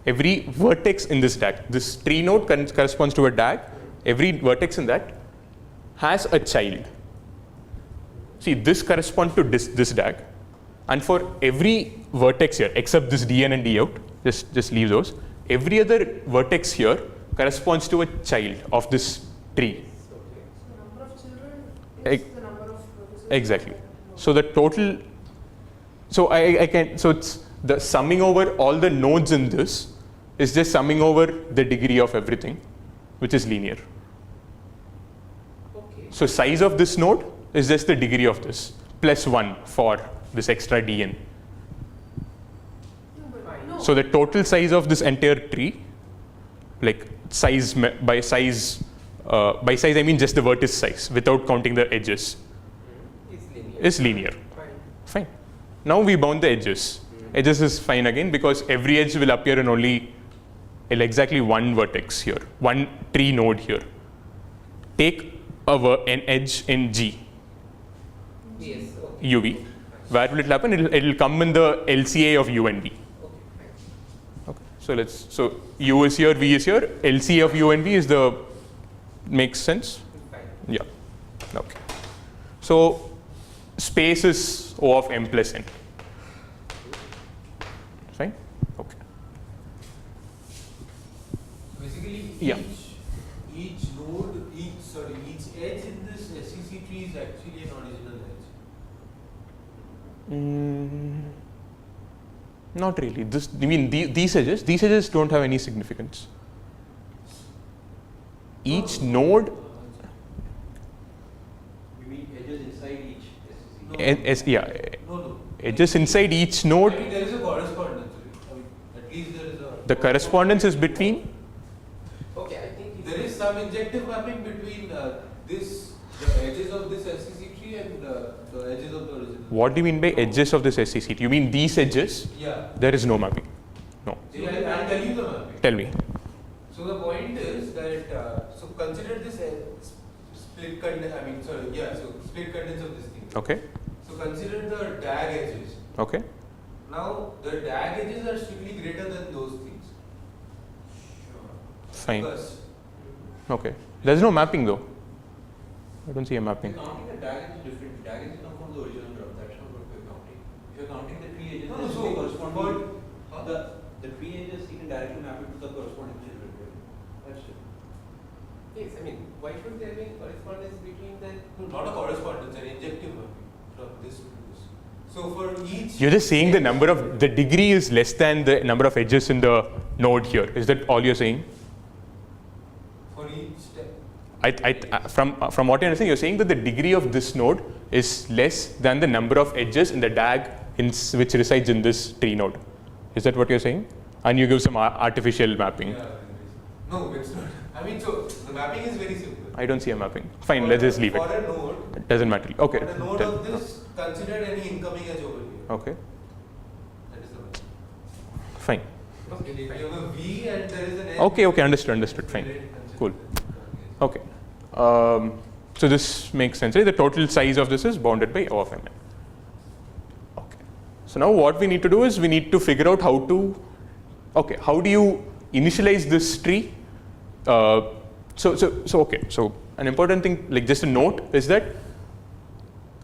every vertex in this DAG, this tree node corresponds to a DAG, every vertex in that has a child. See, this corresponds to this DAG, and for every vertex here, except this dn and d out, just leave those, every other vertex here corresponds to a child of this tree. So, okay. So number of children Ex- is the number of vertices. Exactly. So the total, so I can, so it's the summing over all the nodes in this is just summing over the degree of everything, which is linear. Okay. So size of this node is just the degree of this, plus 1 for this extra dn. No, but Fine. no. So the total size of this entire tree, like size by size I mean just the vertex size without counting the edges, It's linear. is linear. Fine. Fine. Now we bound the edges. Edges is fine again because every edge will appear in only exactly one vertex here, one tree node here. Take an edge in G, Yes, okay. UV. Where will it happen? It will come in the LCA of U and V. Okay, fine. Okay. So U is here, V is here. LCA of U and V is the, makes sense? Fine. Yeah. Okay. So space is O of m plus n. Fine? Okay. Basically, Yeah. each node, each edge in this SEC tree is actually an original edge. Not really. These edges don't have any significance. Each node, You Yeah, No. edges inside each node. I mean, there is a correspondence. I mean, at least there is a. The correspondence is between. Okay, I think There is some injective mapping between the edges of this SCC tree and the edges of the original. What do you mean by edges of this SCC? You mean these edges? Yeah. There is no mapping. No. See, I'll tell you the mapping. Tell me. So the point is that so consider this split condense. I mean, sorry, yeah. So split condense of this thing. Okay. So consider the DAG edges. Okay. Now the DAG edges are strictly greater than those things. Fine. Because Okay. There's no mapping though. I don't see a mapping. Counting the DAG is different. DAG is come from the original graph. That's not what we're counting. If you're counting the tree edges, No, then so they correspond but- to the tree edges. You can directly map it to the corresponding children. That's it. yes, I mean, why should there be correspondence between the not a correspondence, an injective mapping from this to this. So for each. You're just saying the degree is less than the number of edges in the node here. Is that all you're saying? For each step. From what I understand, you're saying that the degree of this node is less than the number of edges in the DAG which resides in this tree node. Is that what you're saying? And you give some artificial mapping. Yeah, no, it's not. I mean, so the mapping is very simple. I don't see a mapping. Fine, let's just leave it. For a node, It doesn't matter. Okay. for a node tell- of this, consider any incoming edge over here. Okay. That is the mapping. Fine. Okay, if you have a V and there is an edge. Okay. Understood. Fine. Cool. Okay. So this makes sense, right? The total size of this is bounded by O of Mn. Okay. So now what we need to do is we need to figure out how to. Okay. How do you initialize this tree? So an important thing, like just a note, is that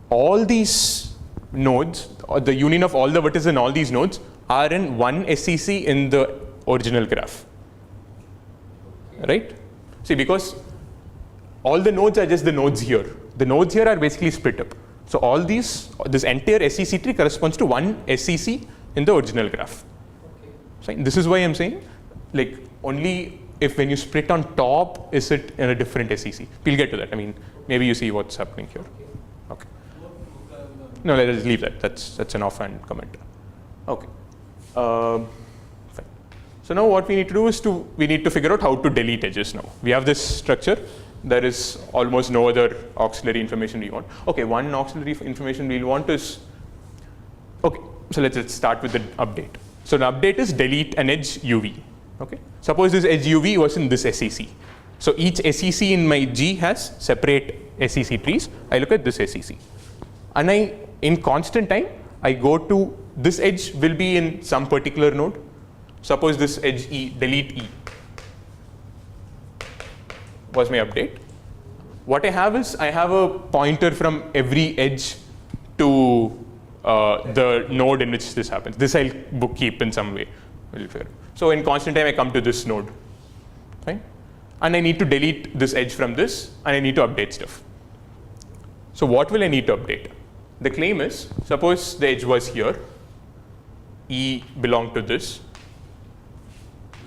all these nodes, or the union of all the vertices in all these nodes, are in one SCC in the original graph. Right? See, because all the nodes are just the nodes here. The nodes here are basically split up. So all this entire SCC tree corresponds to one SCC in the original graph. okay. So this is why I'm saying, like, only if when you split on top is it in a different SCC. We'll get to that. I mean, maybe you see what's happening here. Okay. No, let us leave that. That's an offhand comment. Okay. Fine. So now what we need to do is we need to figure out how to delete edges now. We have this structure. There is almost no other auxiliary information we want. Okay, one auxiliary information we'll want is, okay, so let's start with the update. So the update is delete an edge UV. Okay. Suppose this edge UV was in this SCC. So each SCC in my G has separate SCC trees. I look at this SCC. And in constant time, I go to this edge will be in some particular node. Suppose this edge E, delete E was my update. What I have is I have a pointer from every edge to the node in which this happens. This I'll keep in some way. So in constant time, I come to this node, right? And I need to delete this edge from this, and I need to update stuff. So what will I need to update? The claim is, suppose the edge was here, E belonged to this.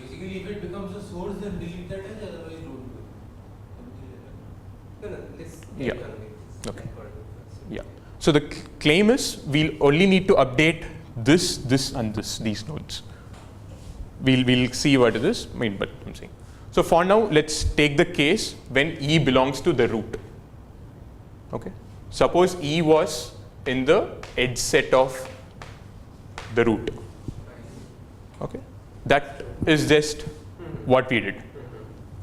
Basically, if it becomes a source, then delete that edge, otherwise don't do it. No, let's Yeah. get on with this. Okay. Yeah. So the claim is we'll only need to update this, and these nodes. We'll see what it is. I mean, but I'm saying. So for now, let's take the case when E belongs to the root. Okay. Suppose E was in the edge set of the root. Okay. That is just what we did.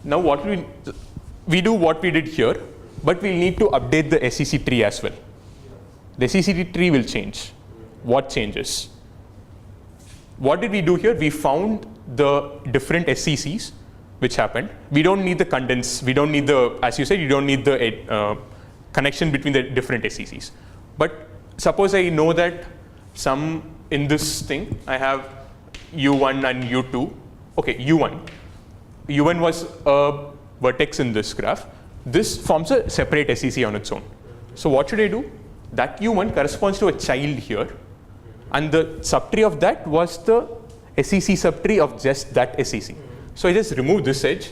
Now what we do what we did here, but we'll need to update the SCC tree as well. The SCC tree will change. What changes? What did we do here? We found the different SCCs which happened. We don't need the condense. We don't need the, as you said, you don't need the connection between the different SCCs. But suppose I know that some in this thing, I have U1 and U2. Okay, U1. U1 was a vertex in this graph. This forms a separate SCC on its own. So what should I do? That U1 corresponds to a child here. And the subtree of that was the SCC subtree of just that SCC. So I just remove this edge,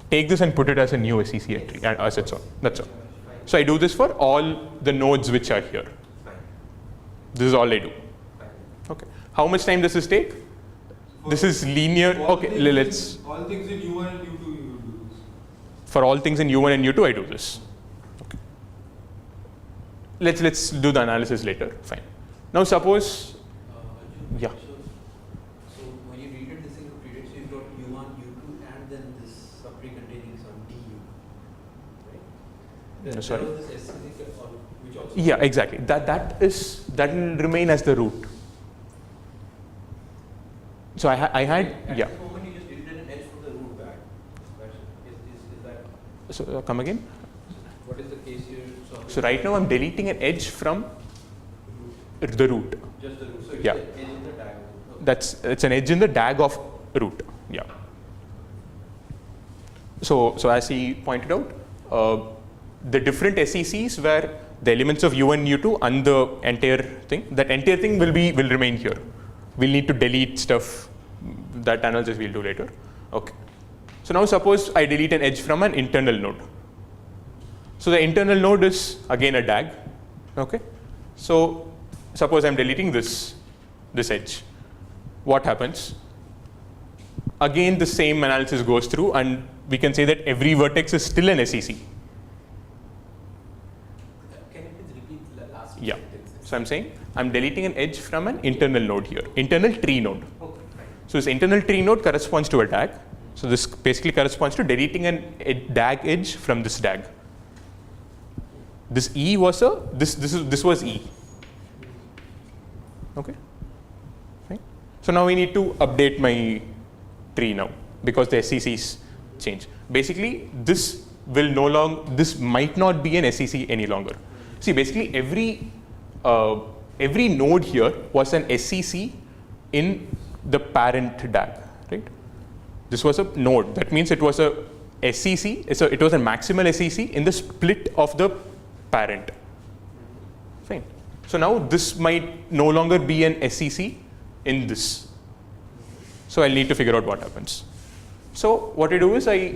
take this and put it as a new SCC tree as its own. That's all. So I do this for all the nodes which are here. Fine. This is all I do. Fine. Okay. How much time does this take? This is linear. All Okay, things let's. All things in U1 and U2 you will do this. For all things in U1 and U2, I do this. Okay. Let's do the analysis later. Fine. Now suppose. Yeah. So when you treated this thing, treated, so you've got U1, U2, and then this subtree containing some DU, right? There sorry? was this SCC which also. Yeah, exactly. That will remain as the root. So I had At yeah. the moment you just deleted an edge from the root back. Is that, So come again. what is the case here? So right now I'm deleting an edge from the root. Just the root. So it's Yeah. the edge in the tag. Okay. It's an edge in the DAG of root. Yeah. So as he pointed out, the different SECs where the elements of U1, U2 and the entire thing, that entire thing will remain here. We'll need to delete stuff. That analysis we'll do later. Okay. So now suppose I delete an edge from an internal node. So the internal node is again a DAG. Okay. So suppose I'm deleting this edge. What happens? Again, the same analysis goes through, and we can say that every vertex is still an SEC. Can you please repeat the last Yeah. sentences? So I'm saying I'm deleting an edge from an internal node here, internal tree node. Okay, fine. So this internal tree node corresponds to a DAG. So this basically corresponds to deleting an DAG edge from this DAG. This E was this was E. Okay. Fine. So now we need to update my tree now because the SECs change. Basically, this might not be an SEC any longer. See, basically every node here was an SEC in the parent DAG, right? This was a node. That means it was a SEC. It was a maximal SEC in the split of the parent. Fine. So now this might no longer be an SEC in this. So I'll need to figure out what happens. So what I do is I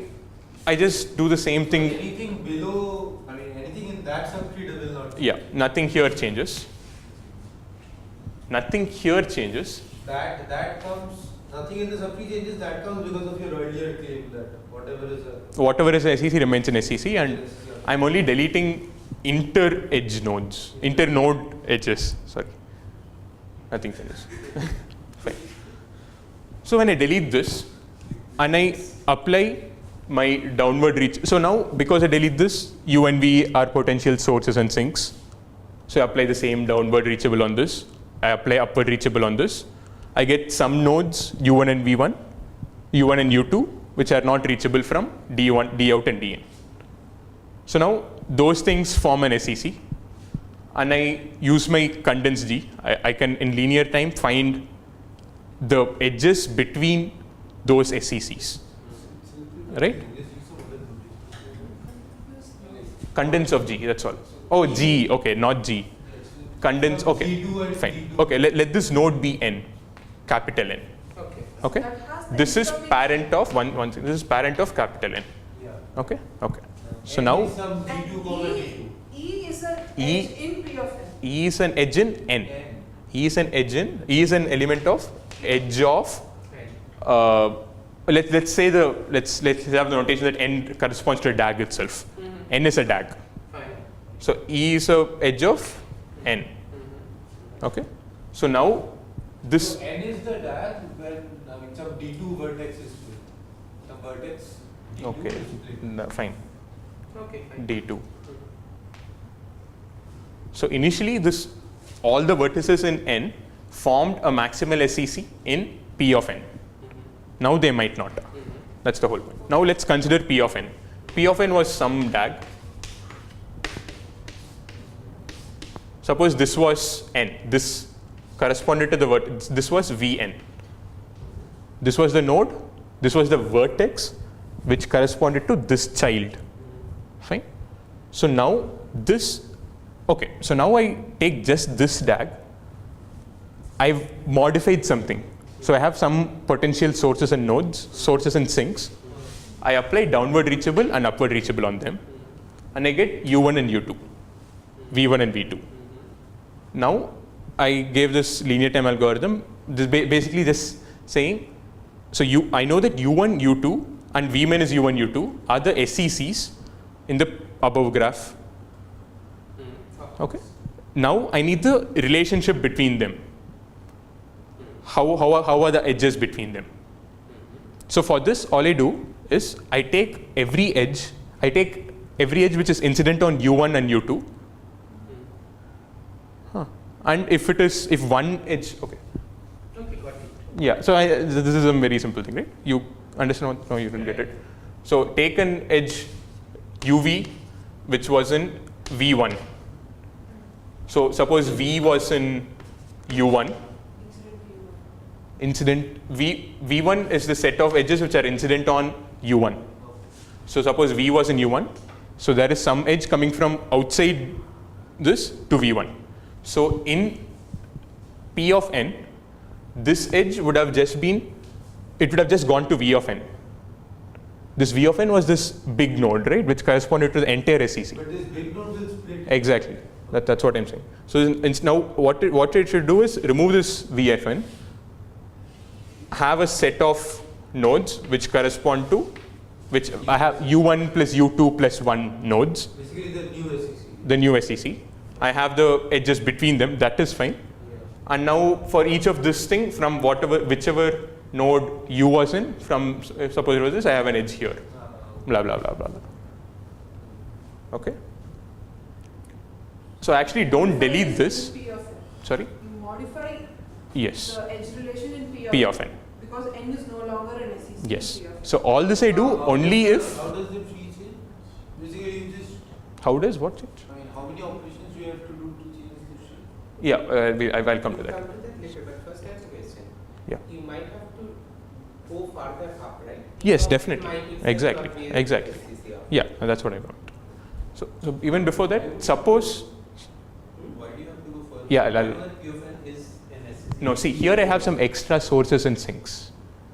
just do the same thing. Anything below, I mean, anything in that subtree will not. Yeah, nothing here changes. Nothing here changes. That comes, nothing in the subtree changes, that comes because of your earlier claim that Whatever is SEC remains in SEC, and I'm only deleting inter-edge nodes, inter-node edges. Sorry, nothing changes. Fine. So when I delete this and I apply my downward reach, so now because I delete this, U and V are potential sources and sinks. So I apply the same downward reachable on this. I apply upward reachable on this. I get some nodes U1 and V1, U1 and U2, which are not reachable from D1, D out and Dn. So now those things form an SEC, and I use my condense G. I can in linear time find the edges between those SECs, right? Condense of G, that's all. Oh, G, okay, not G. Condense, okay, fine. Okay, let this node be N, capital N. Okay. Okay, That has the this is information. parent of one. This is parent of capital N. Yeah. Okay, okay. So now Some And G2 comma D2. E is an E- edge in P of N. E is an edge in N. N. E is an edge in. E is an element of edge of. Fine. Let's say let's have the notation that N corresponds to a DAG itself. N is a DAG. Fine. So E is a edge of N. Okay. So now this. So N is the DAG when some D2 vertex is split. Some vertex D2 Okay. is split. Fine. Okay, fine. D2. So initially all the vertices in N formed a maximal SEC in P of N. Now they might not. That's the whole point. Now let's consider P of N. P of N was some DAG. Suppose this was N. This corresponded to the vertex. This was Vn. This was the node. This was the vertex which corresponded to this child. Fine. So now this. Okay, so now I take just this DAG, I've modified something. So I have some potential sources and nodes, sources and sinks. I apply downward reachable and upward reachable on them. and I get U1 and U2, V1 and V2. Now I gave this linear time algorithm, this basically just saying, so I know that U1, U2 and V minus U1, U2 are the SECs in the above graph. Okay. Now I need the relationship between them. How are the edges between them? So for this, all I do is I take every edge which is incident on U1 and U2. And if one edge, okay. Okay, got it. Yeah, so this is a very simple thing, right? You understand what? No, you didn't get it. So take an edge UV which was in V1. So suppose V was in U1. Incident V1 is the set of edges which are incident on U1. So suppose V was in U1. So there is some edge coming from outside this to V1. So in P of n, this edge would have just gone to V of n. This V of n was this big node, right, which corresponded to the entire SEC. But this big node will split. Exactly. That's what I'm saying. So now what it should do is remove this VFN, have a set of nodes which correspond to, which I have U1 plus U2 plus 1 nodes. Basically the new SEC. The new SEC. I have the edges between them, that is fine. Yeah. And now for each of this thing, from whichever node U was in, from suppose it was this, I have an edge here. Blah, blah, blah, blah, blah. Okay. So actually don't delete this. P of n. Sorry? You modify Yes. the edge relation in P of n. because n is no longer an SEC. in Yes. P of n. So all this I do only if. How does the tree change? Basically you just, How does what change? I mean, how many operations you have to do to change the tree? Yeah, I'll come to that. Come to that later, but first I have a question. Yeah. You might have to go farther up, right? Yes, Or definitely. it might itself Exactly. not be a Exactly. SEC of- Yeah, that's what I want. So even before that, suppose. Why do you have to go further? Yeah, I I'll- know that P of n is an SEC. No, see here I have some extra sources and sinks.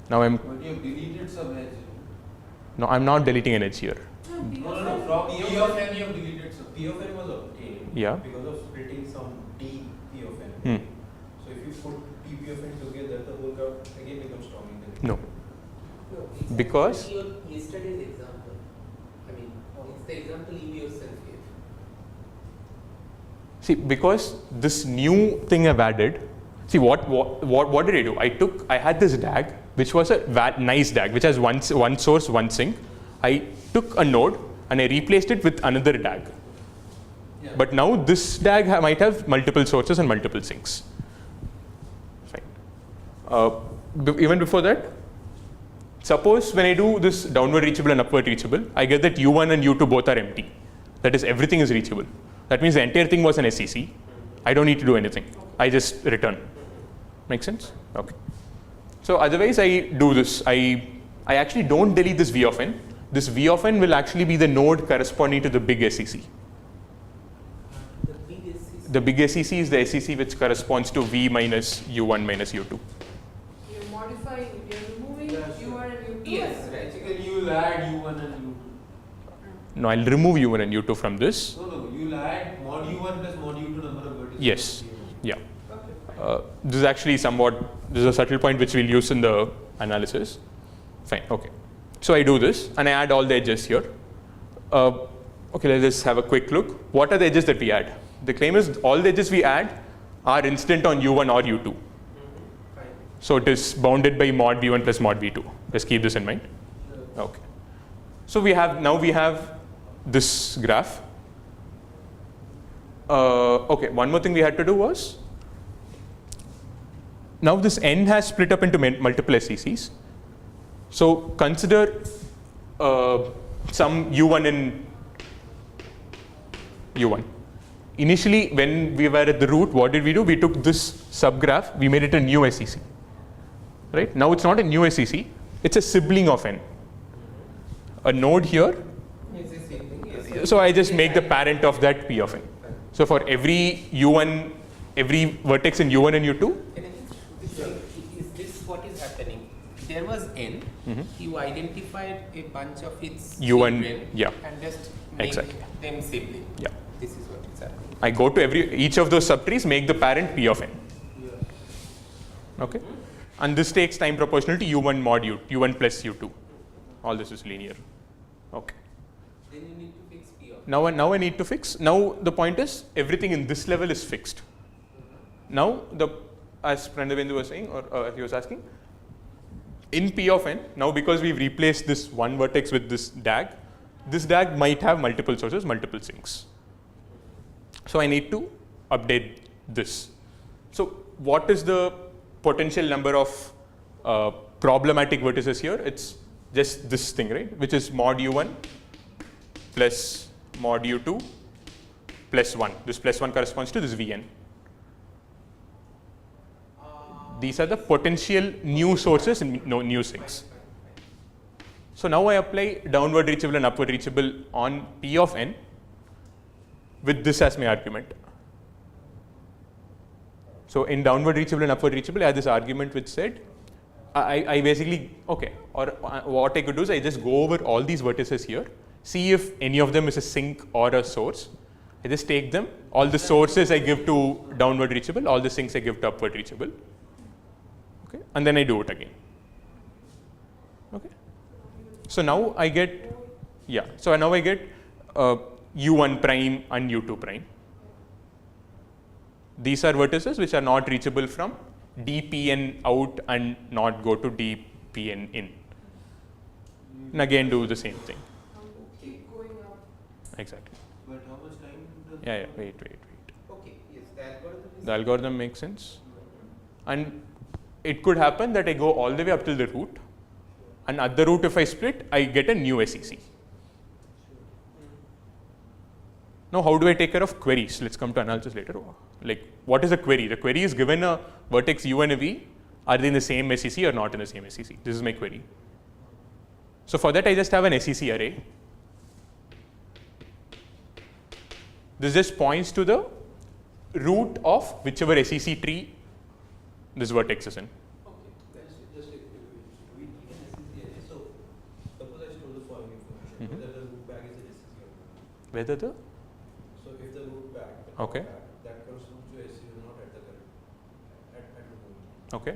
Now But you have deleted some edge. I'm not deleting an edge here. No, P No, of no, no. n. From P of n you have deleted some. P of n was obtained Yeah. because of splitting some D P of n. Hmm. So if you put P of n together, the whole graph again becomes storming. No. No, it's Because- actually your yesterday's example. I mean, it's the example you yourself gave. See, because this new thing I've added, see what did I do? I had this DAG, which was a nice DAG, which has one source, one sink. I took a node and I replaced it with another DAG. Yeah. But now this DAG might have multiple sources and multiple sinks. Fine. Even before that, suppose when I do this downward reachable and upward reachable, I get that U1 and U2 both are empty. That is, everything is reachable. That means the entire thing was an SEC. I don't need to do anything. I just return. Make sense? Okay. So otherwise I do this. I actually don't delete this V of n. This V of n will actually be the node corresponding to the big SEC. The big SEC. The big SEC is the SEC which corresponds to V minus U1 minus U2. You're modifying, you're removing Yeah, sure. U1 and U2. Yes, and- right. Basically you will add U1 and U2. No, I'll remove U1 and U2 from this. No, you will add mod U1 plus mod U2 number of vertices. Yes. Yeah. Okay. This is actually this is a subtle point which we'll use in the analysis. Fine, okay. So I do this and I add all the edges here. Okay, let's just have a quick look. What are the edges that we add? The claim is all the edges we add are incident on U1 or U2. Fine. So it is bounded by mod V1 plus mod V2. Just keep this in mind. Okay. So we have this graph. Okay, one more thing we had to do was, now this n has split up into multiple SECs. So consider some U1 in U1. Initially, when we were at the root, what did we do? We took this subgraph, we made it a new SEC. Right? Now it's not a new SEC, it's a sibling of n. A node here, It's the same thing. Yes. so I just make the parent of that P of n. So for every U1, every vertex in U1 and U2, Can I just is this what is happening? There was n. Mhm. You identified a bunch of its U1, children yeah. and just make Exactly. them sibling. Yeah. This is what is happening. I go to each of those subtrees, make the parent P of n. Okay. And this takes time proportional to U1 mod U1 plus U2. All this is linear. Okay. Then you need to fix P of. Now I need to fix. Now the point is everything in this level is fixed. Now as Prandavendu was saying, or he was asking, in P of n, now because we've replaced this one vertex with this DAG might have multiple sources, multiple sinks. So I need to update this. So what is the potential number of problematic vertices here? It's just this thing, right? Which is mod U1 plus mod U2 plus 1. This plus 1 corresponds to this Vn. These are the potential new sources and new sinks. So now I apply downward reachable and upward reachable on P of n with this as my argument. So in downward reachable and upward reachable, I had this argument which said, I basically, okay, or what I could do is I just go over all these vertices here, see if any of them is a sink or a source. I just take them, all the sources I give to downward reachable, all the sinks I give to upward reachable. Okay, and then I do it again. Okay. So now I get, so now I get U1 prime and U2 prime. These are vertices which are not reachable from dPn out and not go to dPn in. And again do the same thing. Keep going up. Exactly. But how much time does Wait. Okay, yes, the algorithm is. The algorithm makes sense. And it could happen that I go all the way up till the root, and at the root if I split, I get a new SEC. Now how do I take care of queries? Let's come to analysis later. Like, what is a query? The query is given a vertex U and a V. Are they in the same SEC or not in the same SEC? This is my query. So for that, I just have an SEC array. This just points to the root of whichever SEC tree this vertex is in. Just we an SEC array. So suppose I store the following information, whether the root bag is an SEC or not. Whether the So if the root bag, Okay. that corresponds to SEC or not at the current, at the moment. okay.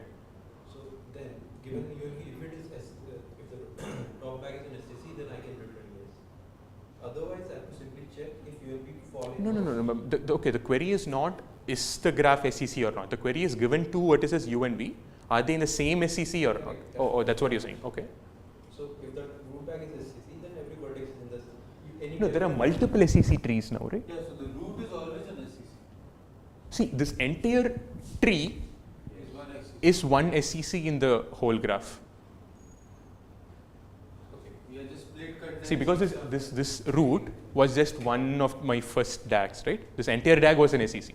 So then, given if it is if the top bag is an SEC, then I can return yes. Otherwise, I have to simply check if ULP falling. No. Okay, the query is not is the graph SEC or not. The query is given two vertices U and V. Are they in the same SEC or not? Oh, that's what you're saying. Okay. So if the root bag is SEC, then every vertex is in the any. No, there are multiple SEC trees now, right? Yeah, so the root is always an SEC. See, this entire tree Is one SEC. is one SEC in the whole graph. Okay, we are just split cut. See, because this root was just one of my first DAGs, right? This entire DAG was an SEC.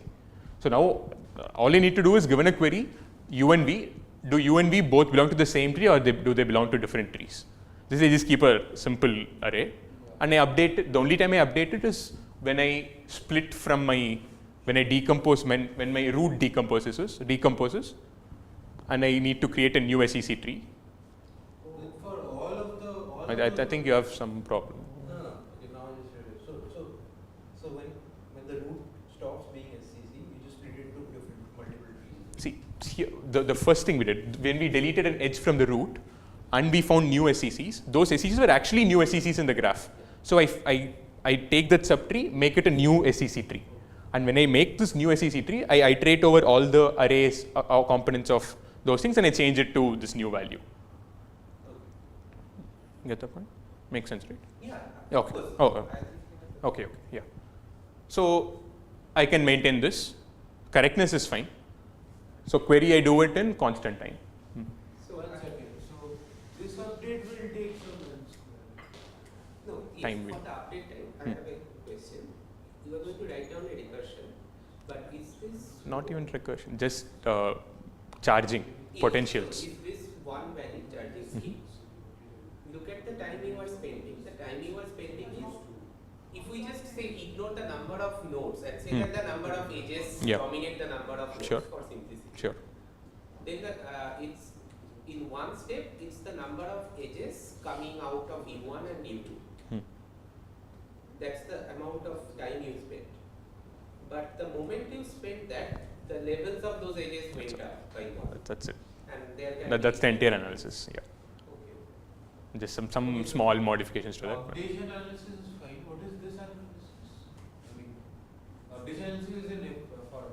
So now all I need to do is given a query, U and V, do U and V both belong to the same tree or do they belong to different trees? This I just keep a simple array and I update it. The only time I update it is when I split from when I decompose, when my root decomposes and I need to create a new SEC tree. For all of the I think you have some problem. No. Okay, now I just read it. So when the root stops being SEC, you just split it into different multiple trees. See, here, the first thing we did, when we deleted an edge from the root and we found new SECs, those SECs were actually new SECs in the graph. So I take that subtree, make it a new SEC tree. And when I make this new SEC tree, I iterate over all the arrays or components of those things and I change it to this new value. Get the point? Makes sense, right? Yeah. Okay. Of course. Oh, I think okay, yeah. So I can maintain this. Correctness is fine. So query I do it in constant time. So One second. So this update will take some months. no, if Time for will- the update time, I have a question. You are going to write down a recursion, but is this Not even recursion, just charging potentials. Is this one value charging scheme? Look at the time you are spending. The time you are spending is, if we just say ignore the number of nodes and say that the number of edges Yeah. dominate the number of nodes Sure. for simplicity. Sure. Then it's in one step, it's the number of edges coming out of U1 and U2. That's the amount of time you spent. But the moment you spent that, the levels of those edges went up by one. That's it. And there can That's the be- entire analysis. Yeah. Okay. Just some small modifications to that. but- Updation analysis is fine. What is this analysis? I mean, updation analysis is for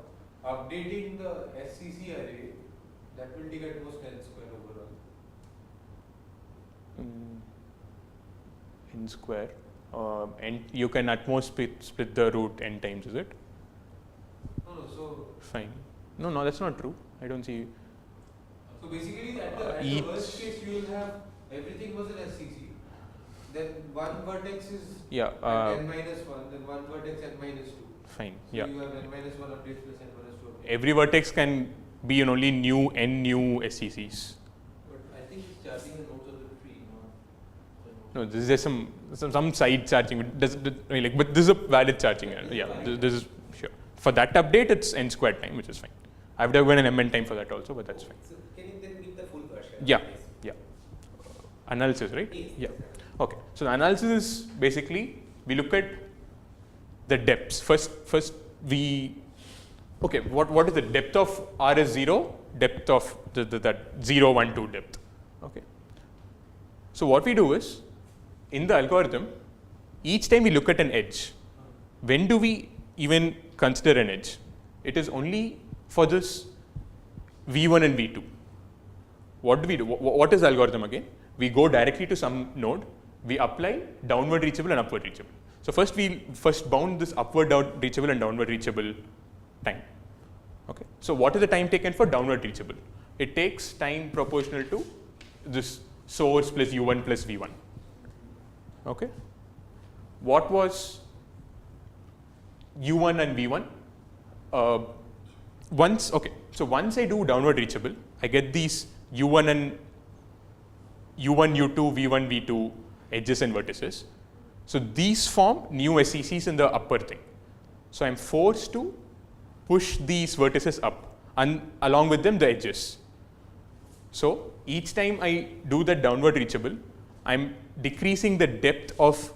updating the SCC array. That will take at most n square overall. N square, and you can at most split the root n times, is it? No, so Fine. No, that's not true. I don't see. basically at the each- worst case you will have everything was an SCC. Then one vertex is Yeah. at n minus 1, then one vertex n minus 2. Fine. So Yeah. you have n minus 1 updates plus n minus 2 updates. Every vertex can be in only new SCCs. But I think it's charging the nodes of the tree, not the nodes. No, this is just some side charging. But this is a valid charging. Yeah. This is sure. For that update, it's n squared time, which is fine. I would have given an mn time for that also, but that's fine. So can you then give the full version? Yeah. Yes. Yeah. Analysis, right? Yes. Yeah. Okay. So the analysis is basically we look at the depths. First we what is the depth of R is 0, depth of that 0, 1, 2 depth. Okay. So what we do is in the algorithm, each time we look at an edge, when do we even consider an edge? It is only for this V1 and V2. What do we do? What is the algorithm again? We go directly to some node, we apply downward reachable and upward reachable. So first we bound this upward reachable and downward reachable time. Okay. So what is the time taken for downward reachable? It takes time proportional to this source plus U1 plus V1. Okay. What was U1 and V1? Once I do downward reachable, I get these U1, U2, V1, V2 edges and vertices. So these form new SCCs in the upper thing. So I'm forced to push these vertices up and along with them the edges. So each time I do that downward reachable, I'm decreasing the depth of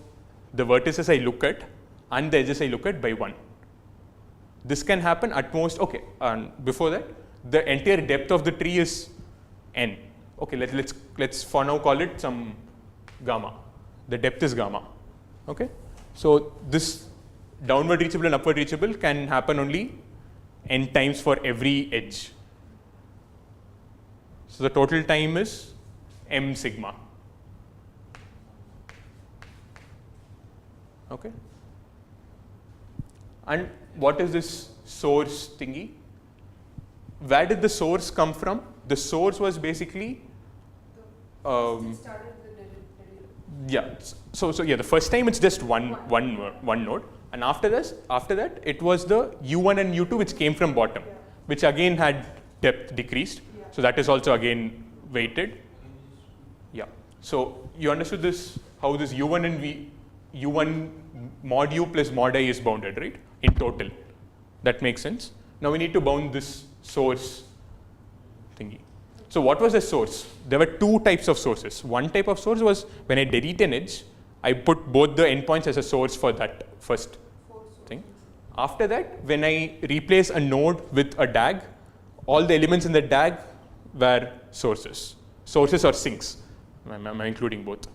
the vertices I look at and the edges I look at by 1. This can happen at most, okay, and before that, the entire depth of the tree is n. Okay, let's for now call it some gamma. The depth is gamma. Okay, so this downward reachable and upward reachable can happen only n times for every edge. So the total time is m sigma. Okay. And what is this source thingy? Where did the source come from? The source was basically It started with the yeah. So yeah, the first time it's just one node, and after that it was the U1 and U2 which came from bottom, Yeah. which again had depth decreased. Yeah. So that is also again weighted. Yeah. So you understood this, how this U1 and U1 mod U plus mod I is bounded, right? In total. That makes sense. Now we need to bound this source thingy. So what was the source? There were two types of sources. One type of source was when I delete an edge, I put both the endpoints as a source for that first thing. After that, when I replace a node with a DAG, all the elements in the DAG were sources. Sources or sinks. I'm including both.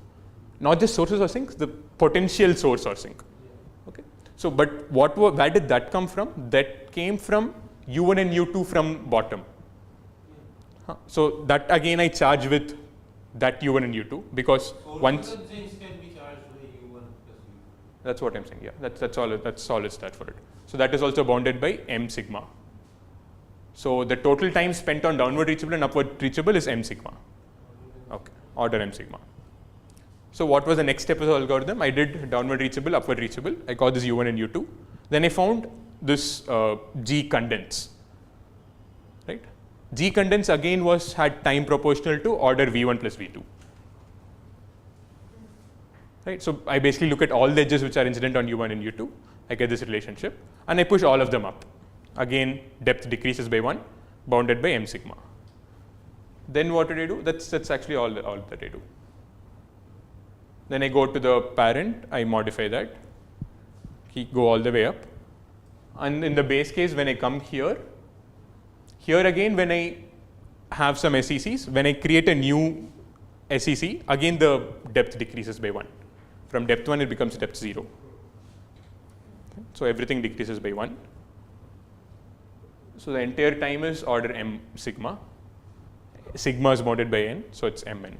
Not just sources or sinks, the potential source or sink. Okay. So, but where did that come from? That came from U1 and U2 from bottom. So that again I charge with that U1 and U2 because once. Sources and sinks can be charged by U1 plus U2. That's what I'm saying. Yeah, that's all it's that for it. So that is also bounded by m sigma. So the total time spent on downward reachable and upward reachable is m sigma. Okay, order m sigma. So what was the next step of the algorithm? I did downward reachable, upward reachable. I got this U1 and U2. Then I found this G condense. Right? G condense again had time proportional to order V1 plus V2. Right? So I basically look at all the edges which are incident on U1 and U2. I get this relationship and I push all of them up. Again, depth decreases by 1, bounded by m sigma. Then what did I do? That's actually all that I do. Then I go to the parent, I modify that. go all the way up. And in the base case, when I come here again, when I have some SECs, when I create a new SEC, again the depth decreases by 1. From depth 1, it becomes depth 0. So everything decreases by 1. So the entire time is order m sigma. Sigma is bounded by n, so it's mn.